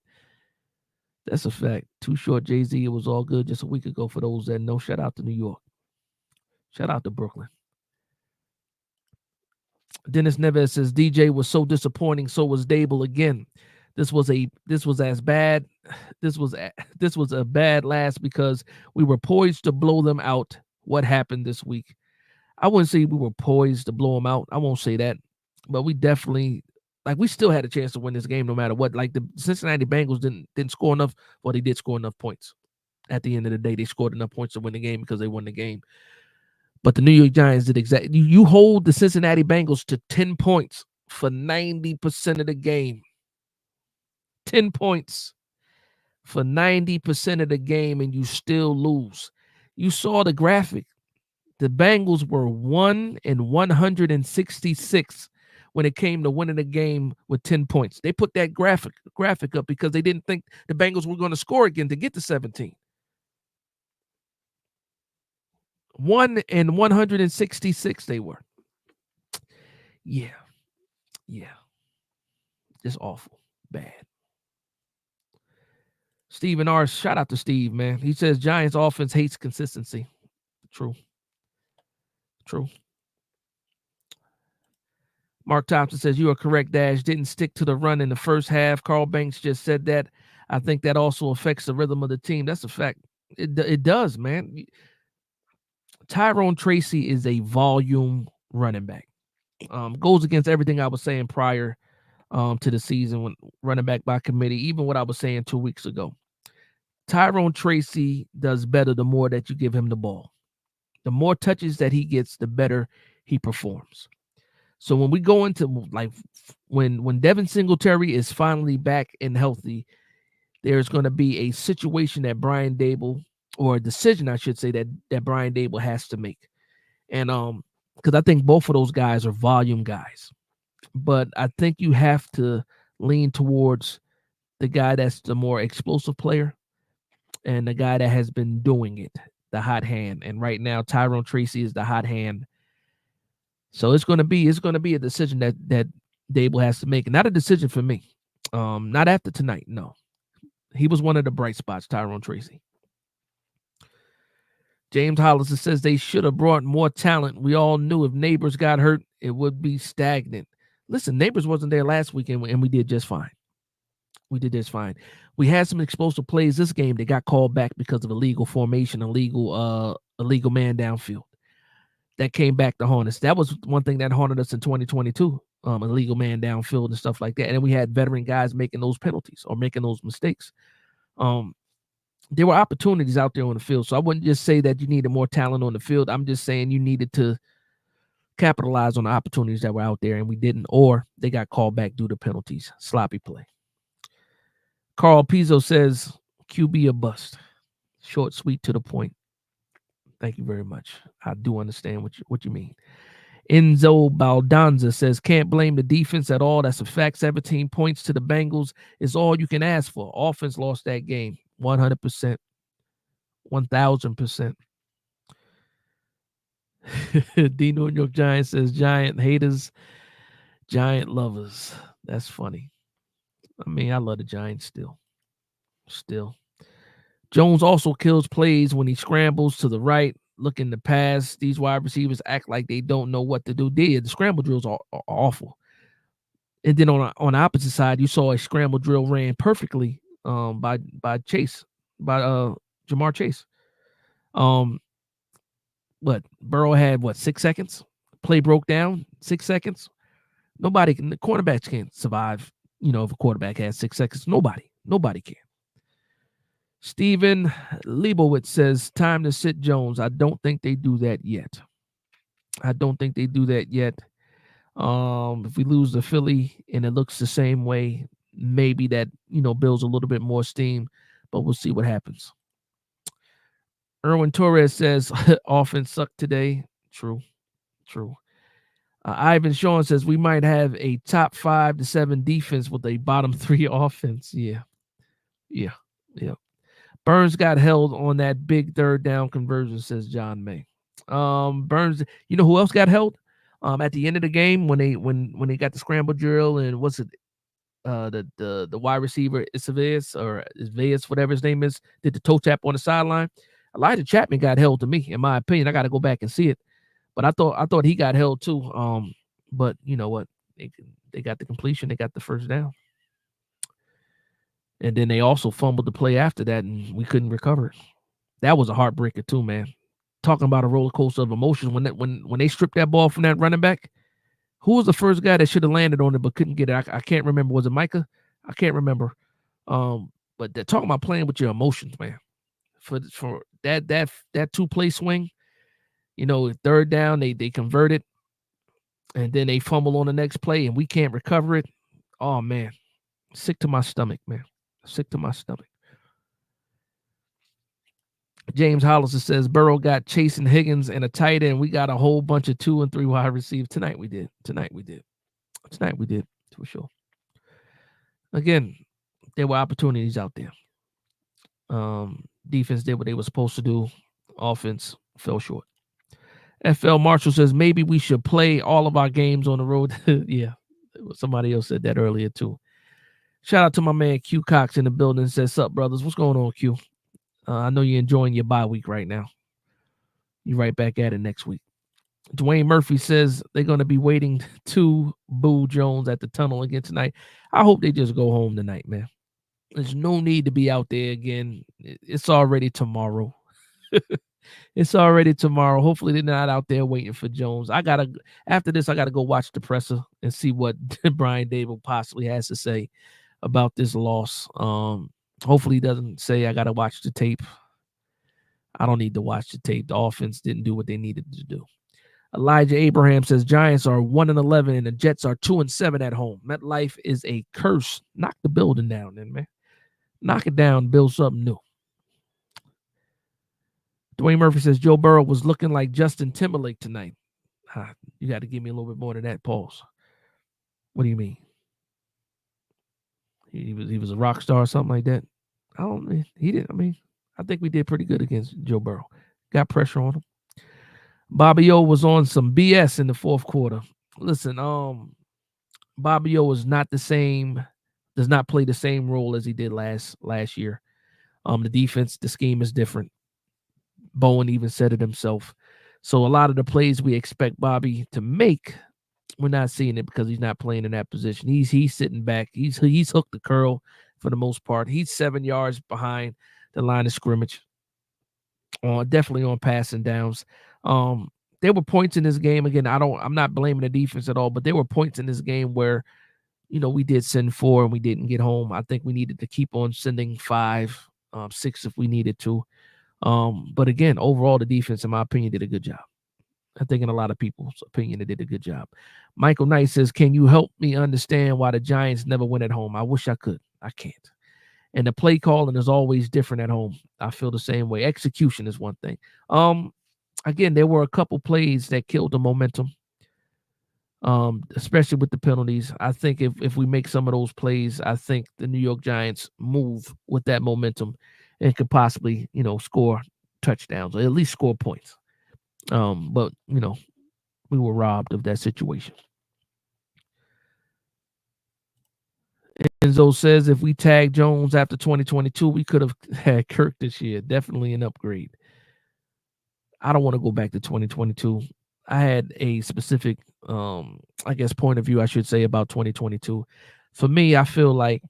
Too Short, Jay-Z, it was all good just a week ago for those that know. Shout out to New York. Shout out to Brooklyn. Dennis Neves says, DJ was so disappointing. So was Dable again. This was a bad last because we were poised to blow them out. What happened this week? I wouldn't say we were poised to blow them out. I won't say that. But we definitely, we still had a chance to win this game no matter what. Like the Cincinnati Bengals didn't score enough. Well, they did score enough points. At the end of the day, they scored enough points to win the game because they won the game. But the New York Giants did exactly. You hold the Cincinnati Bengals to 10 points for 90% of the game. 10 points for 90% of the game, and you still lose. You saw the graphic. The Bengals were 1-166 when it came to winning the game with 10 points. They put that graphic up because they didn't think the Bengals were going to score again to get to 17. 1-166 they were. Yeah. Just awful. Bad. Steven R. Shout out to Steve, man. He says Giants offense hates consistency. True. Mark Thompson says, you are correct, Dash. Didn't stick to the run in the first half. Carl Banks just said that. I think that also affects the rhythm of the team. That's a fact. It does, man. Tyrone Tracy is a volume running back. Goes against everything I was saying prior to the season when running back by committee, even what I was saying 2 weeks ago. Tyrone Tracy does better the more that you give him the ball. The more touches that he gets, the better he performs. So when we go into like when Devin Singletary is finally back and healthy, there's going to be a situation that Brian Dable, or a decision I should say, that Brian Dable has to make. And because I think both of those guys are volume guys. But I think you have to lean towards the guy that's the more explosive player and the guy that has been doing it, the hot hand. And right now, Tyrone Tracy is the hot hand. So it's gonna be a decision that Dable has to make. Not a decision for me. Not after tonight. No. He was one of the bright spots, Tyrone Tracy. James Hollis says they should have brought more talent. We all knew if Neighbors got hurt, it would be stagnant. Listen, Neighbors wasn't there last weekend, and we did just fine. We did just fine. We had some explosive plays this game that got called back because of illegal formation, illegal man downfield. That came back to haunt us. That was one thing that haunted us in 2022, illegal man downfield and stuff like that. And we had veteran guys making those penalties or making those mistakes. There were opportunities out there on the field. So I wouldn't just say that you needed more talent on the field. I'm just saying you needed to capitalize on the opportunities that were out there, and we didn't, or they got called back due to penalties. Sloppy play. Carl Pizzo says, QB a bust. Short, sweet, to the point. Thank you very much. I do understand what you mean. Enzo Baldanza says, can't blame the defense at all. That's a fact. 17 points to the Bengals is all you can ask for. Offense lost that game. 100%. 1,000%. D. New York Giants says, Giant haters, Giant lovers. That's funny. I mean, I love the Giants still. Jones also kills plays when he scrambles to the right, looking to pass. These wide receivers act like they don't know what to do. The scramble drills are awful. And then on the opposite side, you saw a scramble drill ran perfectly by Chase, by Jamar Chase. But Burrow had 6 seconds? Play broke down, 6 seconds. The quarterbacks can't survive, if a quarterback has 6 seconds. Nobody can. Steven Leibowitz says, time to sit Jones. I don't think they do that yet. If we lose to Philly and it looks the same way, maybe that, builds a little bit more steam, but we'll see what happens. Erwin Torres says, offense sucked today. True. Ivan Sean says, we might have a top 5 to 7 defense with a bottom 3 offense. Yeah. Burns got held on that big third down conversion, says John May. Burns, who else got held? At the end of the game when they got the scramble drill, and what's it? The wide receiver Isaias, whatever his name is, did the toe tap on the sideline. Elijah Chapman got held to me, in my opinion. I got to go back and see it, but I thought he got held too. But you know what? They got the completion. They got the first down. And then they also fumbled the play after that, and we couldn't recover it. That was a heartbreaker too, man. Talking about a roller coaster of emotions. When they stripped that ball from that running back, who was the first guy that should have landed on it but couldn't get it? I can't remember. Was it Micah? I can't remember. But they're talking about playing with your emotions, man. For that 2-play swing, third down, they convert it, and then they fumble on the next play, and we can't recover it. Oh man, sick to my stomach, man. Sick to my stomach. James Hollis says Burrow got Chase and Higgins and a tight end. We got a whole bunch of 2 and 3 wide receivers. Tonight we did, for sure. Again, there were opportunities out there. Defense did what they were supposed to do. Offense fell short. FL Marshall says maybe we should play all of our games on the road. Yeah, somebody else said that earlier too. Shout out to my man Q Cox in the building. Says, sup, brothers? What's going on, Q? I know you're enjoying your bye week right now. You're right back at it next week. Dwayne Murphy says they're going to be waiting to boo Jones at the tunnel again tonight. I hope they just go home tonight, man. There's no need to be out there again. It's already tomorrow. It's already tomorrow. Hopefully they're not out there waiting for Jones. After this, I gotta go watch the presser and see what Brian Dable possibly has to say about this loss. Hopefully he doesn't say I gotta watch the tape. I don't need to watch the tape. The offense didn't do what they needed to do. Elijah Abraham says Giants are 1-11 and the Jets are 2-7 at home. MetLife is a curse. Knock the building down, then, man. Knock it down, build something new. Dwayne Murphy says Joe Burrow was looking like Justin Timberlake tonight. You got to give me a little bit more than that. Pause. What do you mean? He was a rock star or something like that. He didn't. I mean, I think we did pretty good against Joe Burrow. Got pressure on him. Bobby O was on some BS in the fourth quarter. Listen, Bobby O is not the same. Does not play the same role as he did last year. The defense, the scheme is different. Bowen even said it himself. So a lot of the plays we expect Bobby to make, we're not seeing it because he's not playing in that position. He's sitting back. He's hooked the curl for the most part. He's 7 yards behind the line of scrimmage. Definitely on passing downs. There were points in this game. Again, I'm not blaming the defense at all, but there were points in this game where, we did send 4 and we didn't get home. I think we needed to keep on sending 5, 6 if we needed to. But again, overall, the defense, in my opinion, did a good job. I think in a lot of people's opinion, they did a good job. Michael Knight says, can you help me understand why the Giants never win at home? I wish I could. I can't. And the play calling is always different at home. I feel the same way. Execution is one thing. Again, there were a couple plays that killed the momentum, especially with the penalties. I think if we make some of those plays, I think the New York Giants move with that momentum and could possibly, score touchdowns or at least score points. But, we were robbed of that situation. Enzo says if we tag Jones after 2022, we could have had Kirk this year. Definitely an upgrade. I don't want to go back to 2022. I had a specific, point of view, I should say, about 2022. For me, I feel like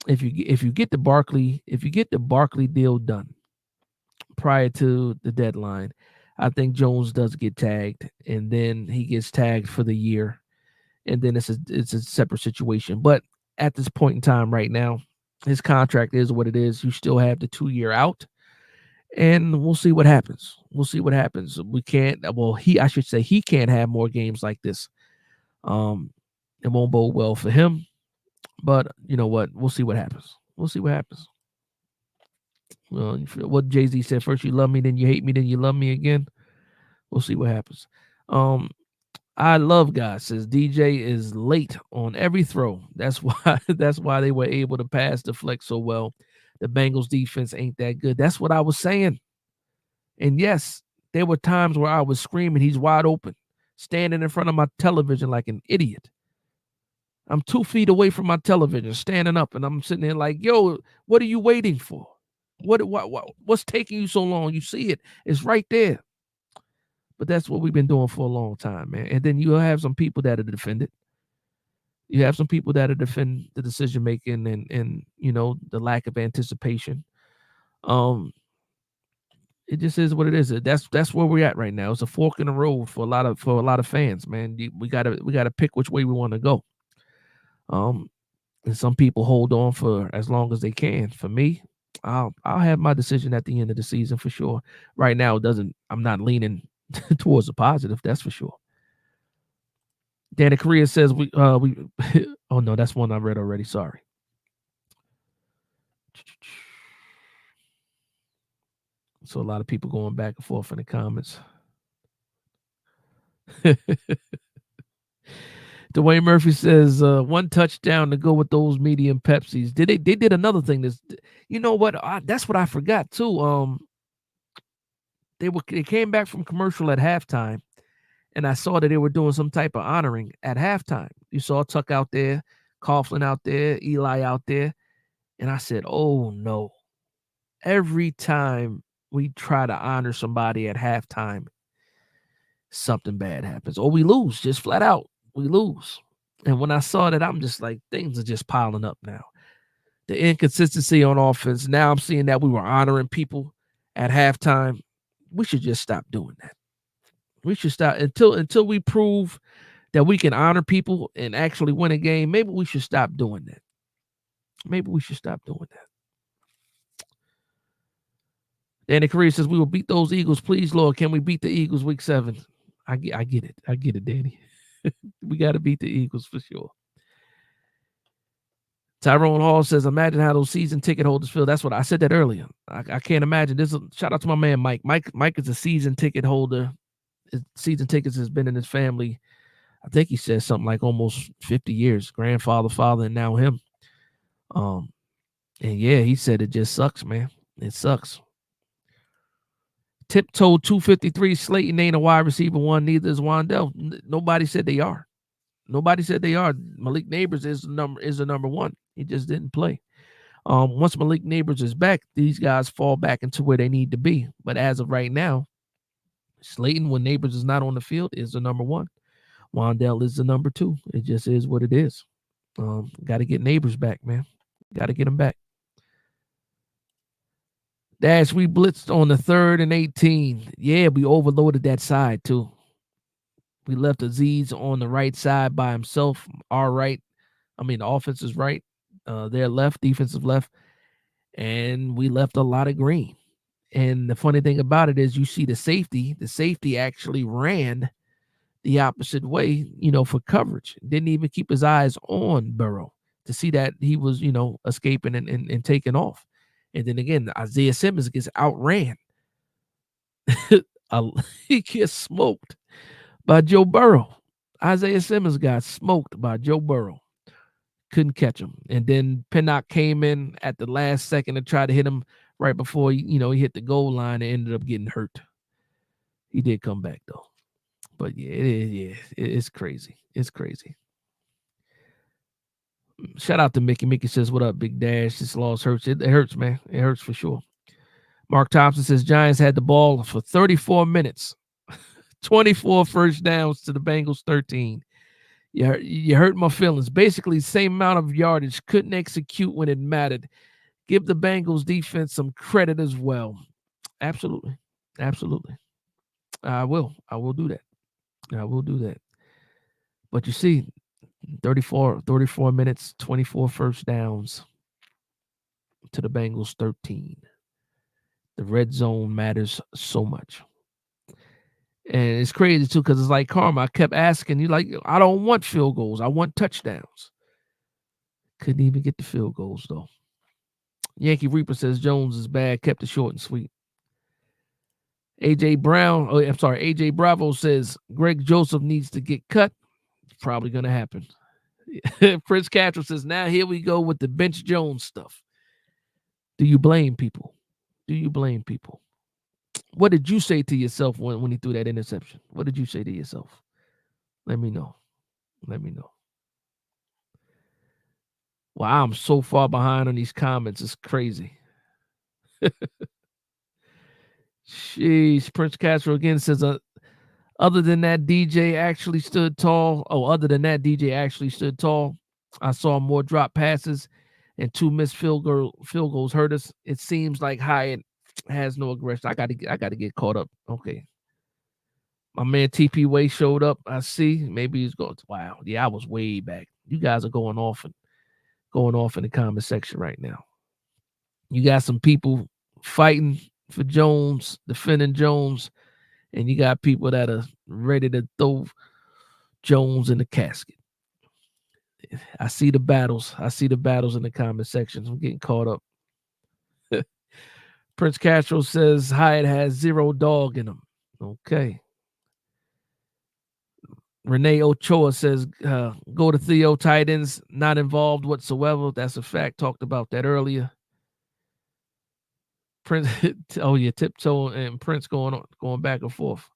if you get the Barkley deal done prior to the deadline, I think Jones does get tagged, and then he gets tagged for the year, and then it's a separate situation. But at this point in time, right now, his contract is what it is. You still have the 2-year out, and we'll see what happens. We can't. Well, he can't have more games like this. It won't bode well for him. But you know what? We'll see what happens. Well, what Jay-Z said, first you love me, then you hate me, then you love me again. We'll see what happens. I love God says DJ is late on every throw. That's why they were able to pass the flex so well. The Bengals defense ain't that good. That's what I was saying. And yes, there were times where I was screaming, he's wide open, standing in front of my television like an idiot. I'm 2 feet away from my television, standing up, and I'm sitting there like, yo, what are you waiting for? What's taking you so long? You see it. It's right there. But that's what we've been doing for a long time, man. And then you'll have some people that are defended. You have some people that are defend the decision making and the lack of anticipation. It just is what it is. That's where we're at right now. It's a fork in the road for a lot of fans, man. We gotta pick which way we want to go. And some people hold on for as long as they can. For me, I'll have my decision at the end of the season for sure. Right now, I'm not leaning towards the positive, that's for sure. Danny Correa says we oh no, that's one I read already. Sorry. So a lot of people going back and forth in the comments. Dwayne Murphy says 1 touchdown to go with those medium Pepsis. They did another thing. You know what? That's what I forgot too. They came back from commercial at halftime, and I saw that they were doing some type of honoring at halftime. You saw Tuck out there, Coughlin out there, Eli out there, and I said, "Oh no!" Every time we try to honor somebody at halftime, something bad happens, or we lose. Just flat out, we lose. And when I saw that, I'm just like, things are just piling up now. The inconsistency on offense. Now I'm seeing that we were honoring people at halftime. we should just stop doing that. We should stop until we prove that we can honor people and actually win a game. Maybe we should stop doing that. Maybe we should stop doing that. Danny Correa says we will beat those Eagles. Please, Lord, can we beat the Eagles week 7? I get it. I get it, Danny. We got to beat the Eagles for sure. Tyrone Hall says, imagine how those season ticket holders feel. That's what I said that earlier. I can't imagine. Shout out to my man Mike. Mike is a season ticket holder. His season tickets has been in his family. I think he said something like almost 50 years. Grandfather, father, and now him. And yeah, he said it just sucks, man. It sucks. Tiptoe 253. Slayton ain't a wide receiver one. Neither is Wandell. Nobody said they are. Nobody said they are. Malik Neighbors is the number one. He just didn't play. Once Malik Neighbors is back, these guys fall back into where they need to be. But as of right now, Slayton, when Neighbors is not on the field, is the number one. Wandell is the number 2. It just is what it is. Got to get Neighbors back, man. Got to get him back. Dash, we blitzed on the 3rd and 18. Yeah, we overloaded that side too. We left Aziz on the right side by himself. Our right, the offense is right. Their left, defensive left. And we left a lot of green. And the funny thing about it is you see the safety actually ran the opposite way, for coverage. Didn't even keep his eyes on Burrow to see that he was, escaping and taking off. And then again, Isaiah Simmons gets outran. He gets smoked by Joe Burrow. Isaiah Simmons got smoked by Joe Burrow. Couldn't catch him. And then Pinnock came in at the last second to try to hit him right before he hit the goal line and ended up getting hurt. He did come back though. But yeah, it's crazy. It's crazy. Shout out to Mickey. Mickey says, what up, Big Dash? This loss hurts. It hurts, man. It hurts for sure. Mark Thompson says, Giants had the ball for 34 minutes. 24 first downs to the Bengals 13. You hurt my feelings. Basically, same amount of yardage. Couldn't execute when it mattered. Give the Bengals defense some credit as well. Absolutely. Absolutely. I will do that. I will do that. But you see, 34 minutes, 24 first downs to the Bengals 13. The red zone matters so much. And it's crazy, too, because it's like karma. I kept asking you, I don't want field goals. I want touchdowns. Couldn't even get the field goals, though. Yankee Reaper says Jones is bad. Kept it short and sweet. AJ Bravo says Greg Joseph needs to get cut. Probably going to happen. Prince Castro says, now here we go with the bench Jones stuff. Do you blame people? What did you say to yourself when he threw that interception? What did you say to yourself? Let me know. Wow, I'm so far behind on these comments. It's crazy. Jeez, Prince Castro again says, other than that, DJ actually stood tall. I saw more drop passes and 2 missed field goals hurt us. It seems like Hyatt has no aggression. I got to get caught up. Okay. My man TP Way showed up. I see. Maybe he's going. Wow. Yeah, I was way back. You guys are going off in the comment section right now. You got some people fighting for Jones, defending Jones, and you got people that are ready to throw Jones in the casket. I see the battles. In the comment section. I'm getting caught up. Prince Castro says Hyatt has 0 dog in him. Okay. Renee Ochoa says, go to Theo, tight ends, not involved whatsoever. That's a fact. Talked about that earlier. Prince, Tiptoe and Prince going back and forth.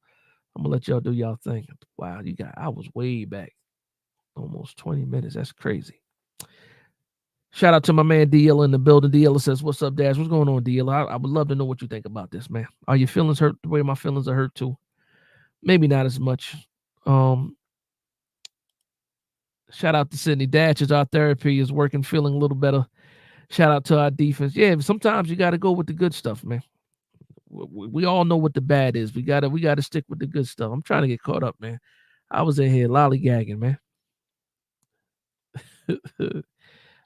I'm gonna let y'all do y'all thing. Wow, I was way back. Almost 20 minutes. That's crazy. Shout out to my man DL in the building. DL says, what's up, Dash? What's going on, DL? I would love to know what you think about this, man. Are your feelings hurt the way my feelings are hurt too? Maybe not as much. Shout out to Sydney Datches. Our therapy is working, feeling a little better. Shout out to our defense. Yeah, sometimes you got to go with the good stuff, man. We all know what the bad is. We gotta stick with the good stuff. I'm trying to get caught up, man. I was in here lollygagging, man.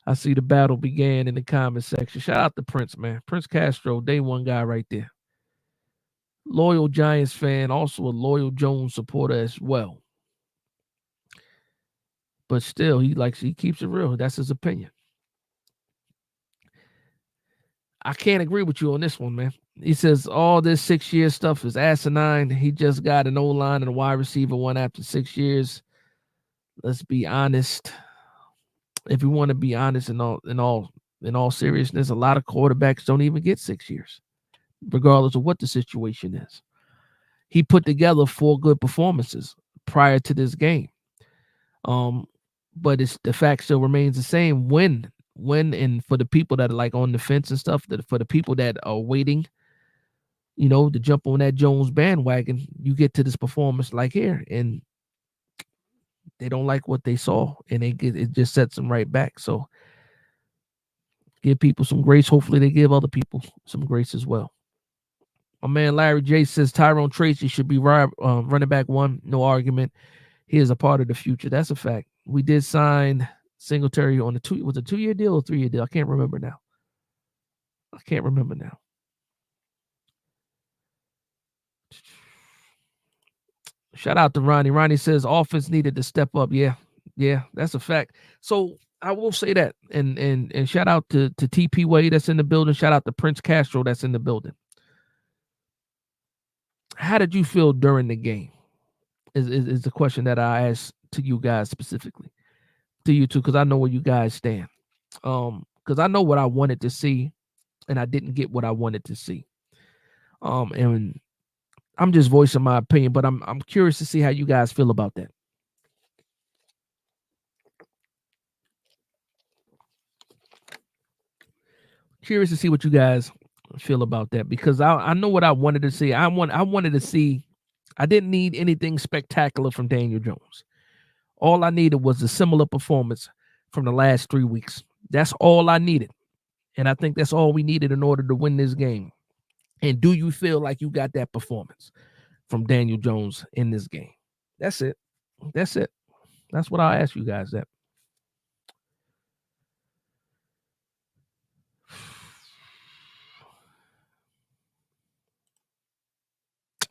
I see the battle began in the comment section. Shout out to Prince, man. Prince Castro, day one guy right there. Loyal Giants fan, also a loyal Jones supporter as well. But still, he keeps it real. That's his opinion. I can't agree with you on this one, man. He says all this 6-year stuff is asinine. He just got an O-line and a wide receiver one after 6 years. Let's be honest. If we want to be honest in all seriousness, a lot of quarterbacks don't even get 6 years, regardless of what the situation is. He put together 4 good performances prior to this game. But the fact still remains the same. When and for the people that are like on the fence and stuff, for the people that are waiting, to jump on that Jones bandwagon, you get to this performance like here, and they don't like what they saw, and it just sets them right back. So give people some grace. Hopefully they give other people some grace as well. My man Larry J says Tyrone Tracy should be running back 1. No argument. He is a part of the future. That's a fact. We did sign Singletary on was a 2-year deal or 3-year deal? I can't remember now. Shout out to Ronnie. Ronnie says offense needed to step up. Yeah, that's a fact. So I will say that. And shout out to TP Wade that's in the building. Shout out to Prince Castro that's in the building. How did you feel during the game? Is the question that I asked to you guys specifically. To you too, because I know where you guys stand. Because I know what I wanted to see, and I didn't get what I wanted to see. And I'm just voicing my opinion, but I'm curious to see how you guys feel about that. Curious to see what you guys feel about that, because I know what I wanted to see. I wanted to see. I didn't need anything spectacular from Daniel Jones. All I needed was a similar performance from the last 3 weeks. That's all I needed. And I think that's all we needed in order to win this game. And do you feel like you got that performance from Daniel Jones in this game? That's it. That's what I'll ask you guys that.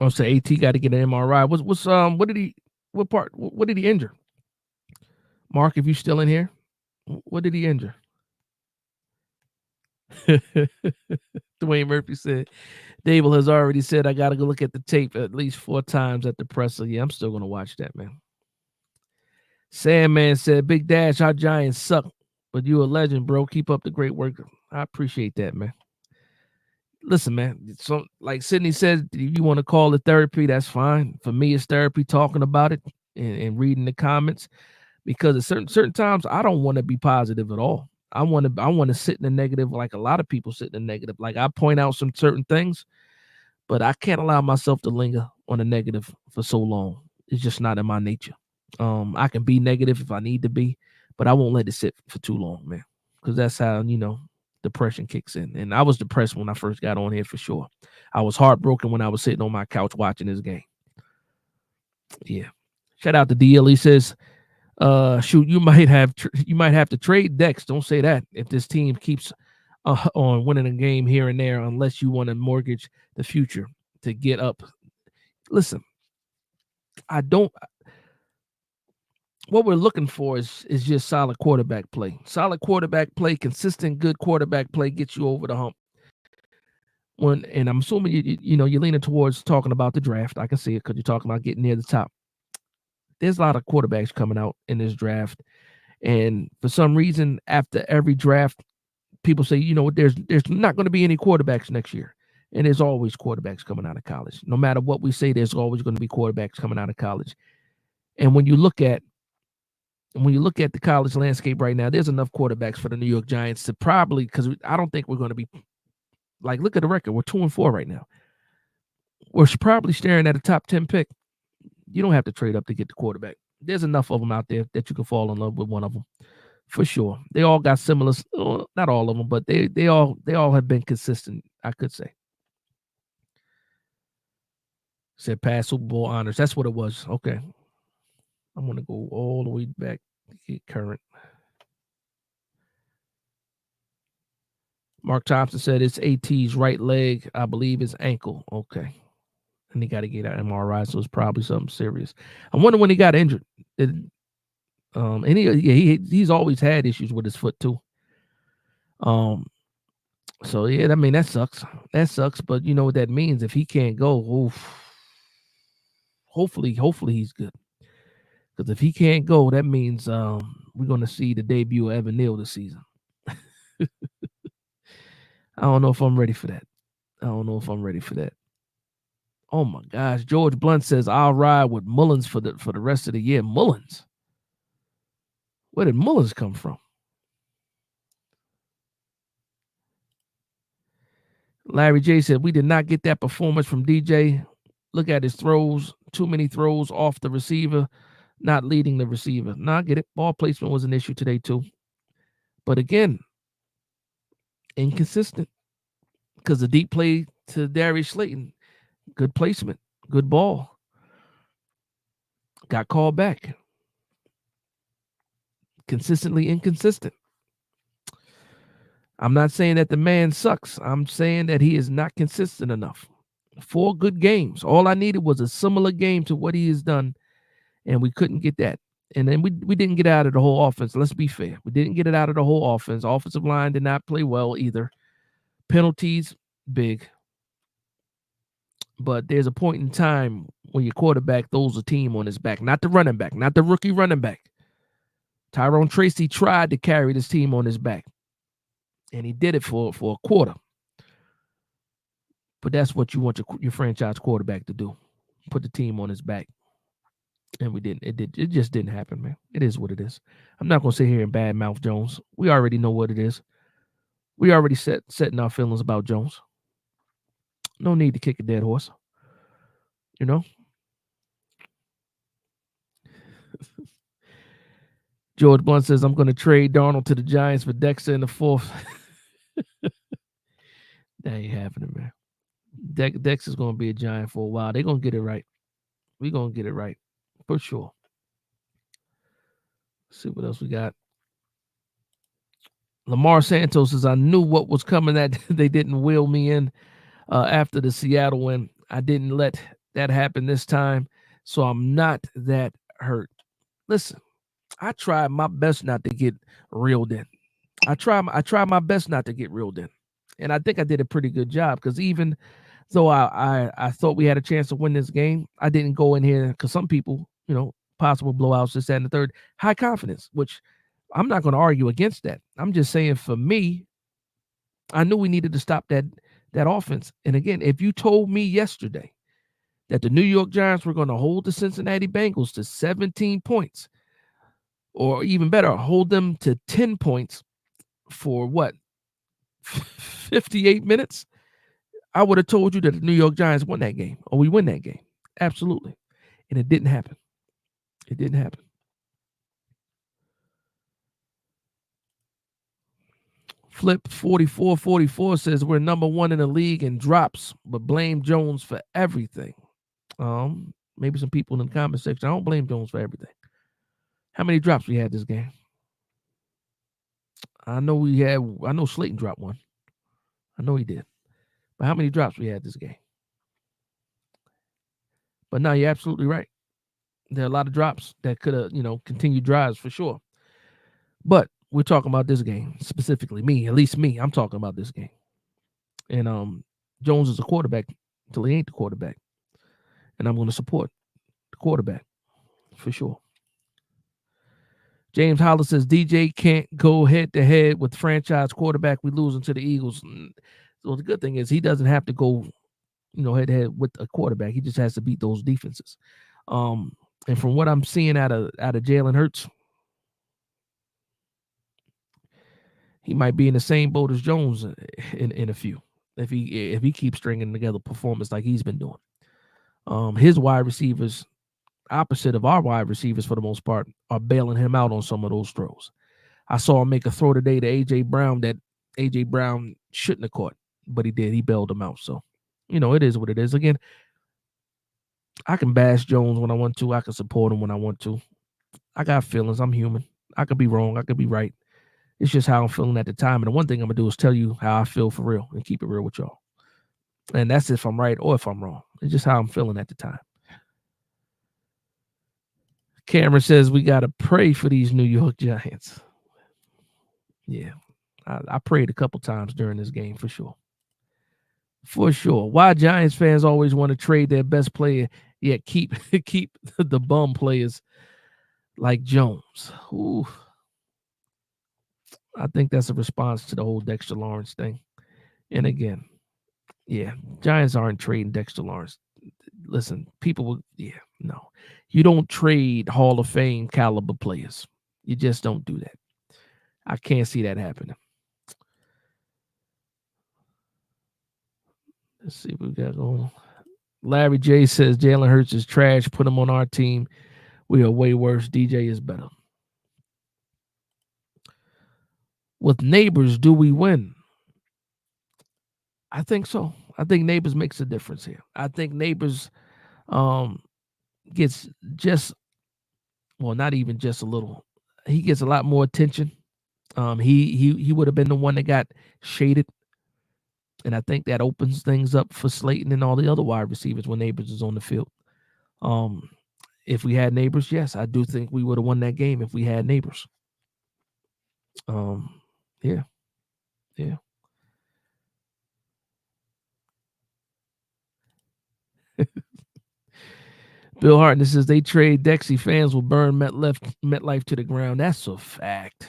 I'll say AT got to get an MRI. What did he injure? Mark, if you still in here, what did he injure? Dwayne Murphy said, Dable has already said I got to go look at the tape at least 4 times at the presser. Yeah, I'm still going to watch that, man. Sandman said, Big Dash, our Giants suck, but you a legend, bro. Keep up the great work. I appreciate that, man. Listen, man, so like Sydney said, if you want to call it therapy, that's fine. For me, it's therapy talking about it and reading the comments, because at certain times I don't want to be positive at all. I want to sit in the negative, like a lot of people sit in the negative. Like I point out some certain things, but I can't allow myself to linger on the negative for so long. It's just not in my nature. I can be negative if I need to be, but I won't let it sit for too long, man, because that's how depression kicks in. And I was depressed when I first got on here for sure. I was heartbroken when I was sitting on my couch watching this game. Yeah. Shout out to DL. He says, shoot, you might have to trade Dex. Don't say that if this team keeps on winning a game here and there, unless you want to mortgage the future to get up. Listen, what we're looking for is just solid quarterback play. Solid quarterback play, consistent, good quarterback play gets you over the hump. And I'm assuming you're leaning towards talking about the draft. I can see it because you're talking about getting near the top. There's a lot of quarterbacks coming out in this draft, and for some reason, after every draft, people say, there's not going to be any quarterbacks next year, and there's always quarterbacks coming out of college. No matter what we say, there's always going to be quarterbacks coming out of college. And when you look at the college landscape right now, there's enough quarterbacks for the New York Giants to probably, because I don't think we're going to be like, look at the record. We're 2-4 right now. We're probably staring at a top 10 pick. You don't have to trade up to get the quarterback. There's enough of them out there that you can fall in love with one of them for sure. They all got similar, not all of them, but they all have been consistent, I could say. Said past Super Bowl honors. That's what it was. Okay. I'm going to go all the way back to get current. Mark Thompson said it's AT's right leg. I believe his ankle. Okay. And he got to get an MRI, so it's probably something serious. I wonder when he got injured. And he's always had issues with his foot too. So yeah, I mean that sucks. That sucks, but you know what that means. If he can't go, oof, hopefully he's good. Because if he can't go, that means we're gonna see the debut of Evan Neal this season. I don't know if I'm ready for that. Oh my gosh, George Blunt says I'll ride with Mullins for the rest of the year. Mullins, where did Mullins come from? Larry J said we did not get that performance from DJ. Look at his throws, too many throws off the receiver, not leading the receiver. No, I get it. Ball placement was an issue today too. But again, inconsistent because the deep play to Darius Slayton, good placement, good ball. Got called back. Consistently inconsistent. I'm not saying that the man sucks. I'm saying that he is not consistent enough. 4 good games. All I needed was a similar game to what he has done, and we couldn't get that. And then we didn't get out of the whole offense. Let's be fair. We didn't get it out of the whole offense. Offensive line did not play well either. Penalties, big. But there's a point in time when your quarterback throws a team on his back, not the running back, not the rookie running back. Tyrone Tracy tried to carry this team on his back, and he did it for a quarter. But that's what you want your franchise quarterback to do, put the team on his back. And we didn't. It just didn't happen, man. It is what it is. I'm not going to sit here and badmouth Jones. We already know what it is. We already setting our feelings about Jones. No need to kick a dead horse. You know? George Blunt says, I'm going to trade Darnold to the Giants for Dexter in the 4th. That ain't happening, man. Dexter's going to be a Giant for a while. They're going to get it right. We're going to get it right. For sure. Let's see what else we got. Lamar Santos says, I knew what was coming, that they didn't wheel me in after the Seattle win. I didn't let that happen this time, so I'm not that hurt. Listen, I tried my best not to get reeled in. I tried my best not to get reeled in. And I think I did a pretty good job, because even though I thought we had a chance to win this game, I didn't go in here, because some people, possible blowouts, this, that, and the third, high confidence, which I'm not going to argue against that. I'm just saying, for me, I knew we needed to stop that offense. And again, if you told me yesterday that the New York Giants were going to hold the Cincinnati Bengals to 17 points, or even better, hold them to 10 points for 58 minutes, I would have told you that the New York Giants won that game, or we win that game. Absolutely. And it didn't happen. It didn't happen. Flip 4444 says we're number 1 in the league in drops, but blame Jones for everything. Maybe some people in the comment section. I don't blame Jones for everything. How many drops we had this game? I know Slayton dropped one. I know he did. But how many drops we had this game? But no, you're absolutely right. There are a lot of drops that could have, continued drives for sure. But we're talking about this game specifically. At least me. I'm talking about this game. And Jones is a quarterback until he ain't the quarterback. And I'm going to support the quarterback for sure. James Holler says DJ can't go head-to-head with franchise quarterback. We losing to the Eagles. So the good thing is he doesn't have to go, head-to-head with a quarterback. He just has to beat those defenses. And from what I'm seeing out of Jalen Hurts, he might be in the same boat as Jones in a few, if he keeps stringing together performance like he's been doing. His wide receivers, opposite of our wide receivers for the most part, are bailing him out on some of those throws. I saw him make a throw today to A.J. Brown that A.J. Brown shouldn't have caught, but he did. He bailed him out. So, it is what it is. Again, I can bash Jones when I want to. I can support him when I want to. I got feelings. I'm human. I could be wrong. I could be right. It's just how I'm feeling at the time. And the one thing I'm gonna do is tell you how I feel for real and keep it real with y'all. And that's if I'm right or if I'm wrong. It's just how I'm feeling at the time. Cameron says we gotta pray for these New York Giants. Yeah, I prayed a couple times during this game for sure. For sure. Why Giants fans always want to trade their best player, yet keep the bum players like Jones. Ooh. I think that's a response to the whole Dexter Lawrence thing. And again, yeah, Giants aren't trading Dexter Lawrence. Listen, people will, no. You don't trade Hall of Fame caliber players. You just don't do that. I can't see that happening. Let's see what we got going. Larry J says Jalen Hurts is trash. Put him on our team. We are way worse. DJ is better. With Neighbors, do we win? I think so. I think Neighbors makes a difference here. I think Neighbors gets just, well, not even just a little. He gets a lot more attention. He would have been the one that got shaded, and I think that opens things up for Slayton and all the other wide receivers when Neighbors is on the field. If we had Neighbors, yes, I do think we would have won that game if we had Neighbors. Yeah. Bill Hartnett says they trade Dexy, fans will burn MetLife to the ground. That's a fact.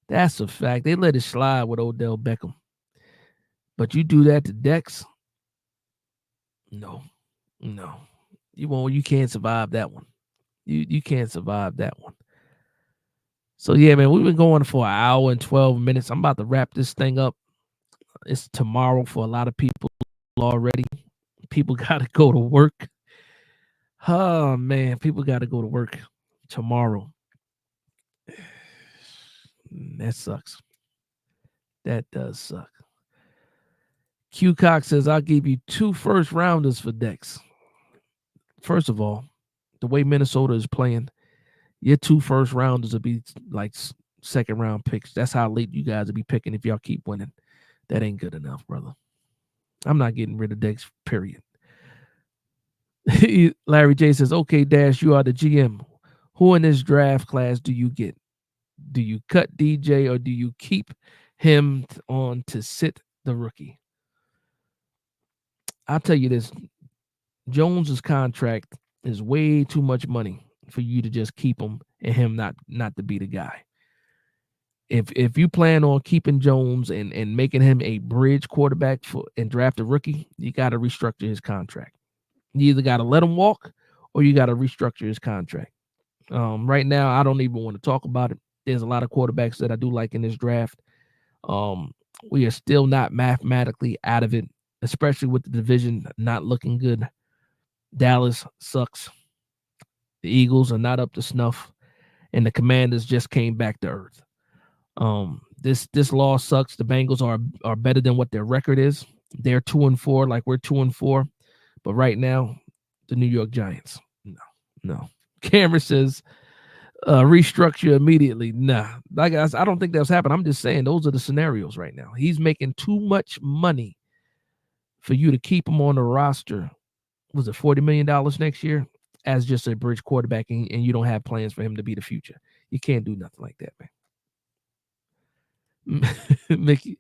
That's a fact. They let it slide with Odell Beckham. But you do that to Dex? No. You won't. You can't survive that one. You can't survive that one. So yeah, man, we've been going for an hour and 12 minutes. I'm about to wrap this thing up. It's tomorrow for a lot of people already. People got to go to work. Oh man, people got to go to work tomorrow. That sucks. That does suck. Q Cox says, I'll give you 2 first rounders for Dex. First of all, the way Minnesota is playing, your 2 first rounders will be like second round picks. That's how late you guys will be picking if y'all keep winning. That ain't good enough, brother. I'm not getting rid of Dex, period. Larry J says, okay, Dash, you are the GM. Who in this draft class do you get? Do you cut DJ or do you keep him on to sit the rookie? I'll tell you this. Jones's contract is way too much money for you to just keep him and him not to be the guy. If you plan on keeping Jones and making him a bridge quarterback and draft a rookie, you got to restructure his contract. You either got to let him walk or you got to restructure his contract. Right now, I don't even want to talk about it. There's a lot of quarterbacks that I do like in this draft. We are still not mathematically out of it, especially with the division not looking good. Dallas sucks. The Eagles are not up to snuff, and the Commanders just came back to earth. This loss sucks. The Bengals are better than what their record is. They're 2-4, like we're 2-4. But right now, the New York Giants, no. Cameron says, restructure immediately. Nah, like I don't think that's happened. I'm just saying those are the scenarios right now. He's making too much money for you to keep him on the roster. Was it $40 million next year as just a bridge quarterback, and you don't have plans for him to be the future? You can't do nothing like that, man. Mickey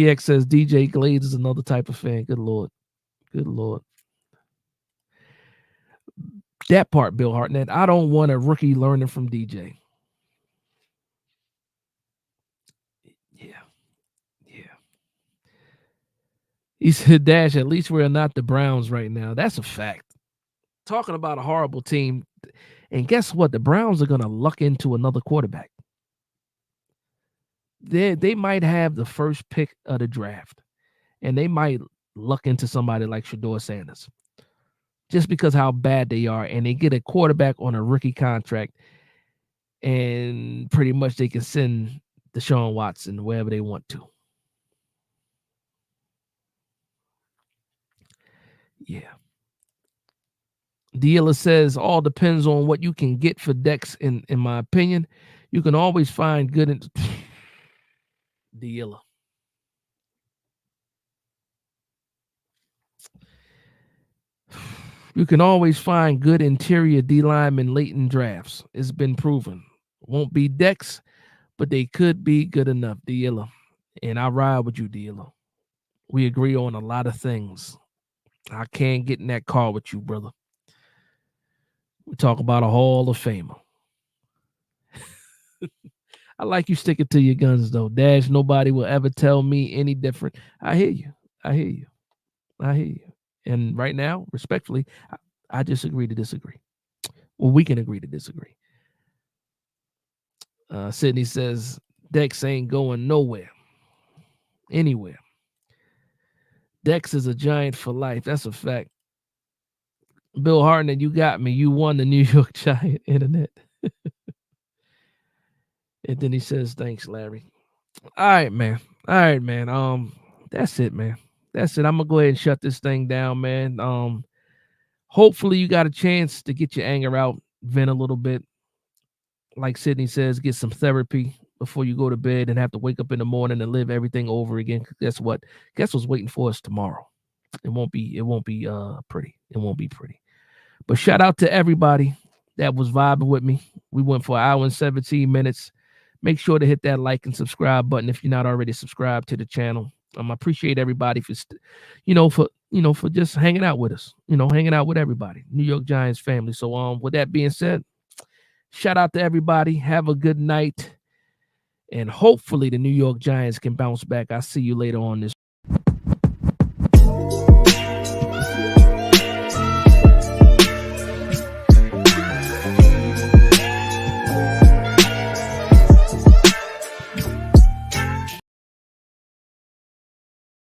X says DJ Glades is another type of fan. Good Lord. That part, Bill Hartnett. I don't want a rookie learning from DJ. Yeah. He said, Dash, at least we're not the Browns right now. That's a fact. Talking about a horrible team. And guess what? The Browns are going to luck into another quarterback. They might have the first pick of the draft, and they might luck into somebody like Shedeur Sanders just because how bad they are, and they get a quarterback on a rookie contract, and pretty much they can send Deshaun Watson wherever they want to. Yeah. Dealer says all depends on what you can get for decks. In my opinion, you can always find good in Dealer. You can always find good interior D linemen late in drafts. It's been proven. Won't be decks, but they could be good enough, Dealer. And I ride with you, Dealer. We agree on a lot of things. I can't get in that car with you, brother. We talk about a Hall of Famer. I like you sticking to your guns, though. Dash, nobody will ever tell me any different. I hear you. I hear you. I hear you. And right now, respectfully, I just agree to disagree. Well, we can agree to disagree. Sydney says, Dex ain't going nowhere, anywhere. Dex is a giant for life. That's a fact. Bill Hartnett, you got me. You won the New York Giant internet. And then he says, thanks, Larry. All right, man. All right, man. That's it, man. That's it. I'm gonna go ahead and shut this thing down, man. Hopefully you got a chance to get your anger out, vent a little bit. Like Sydney says, get some therapy before you go to bed and have to wake up in the morning and live everything over again. Guess what? Guess what's waiting for us tomorrow? It won't be pretty. It won't be pretty. But shout out to everybody that was vibing with me. We went for an hour and 17 minutes. Make sure to hit that like and subscribe button if you're not already subscribed to the channel. I appreciate everybody for just hanging out with us, hanging out with everybody, New York Giants family. So with that being said, shout out to everybody. Have a good night. And hopefully the New York Giants can bounce back. I'll see you later on this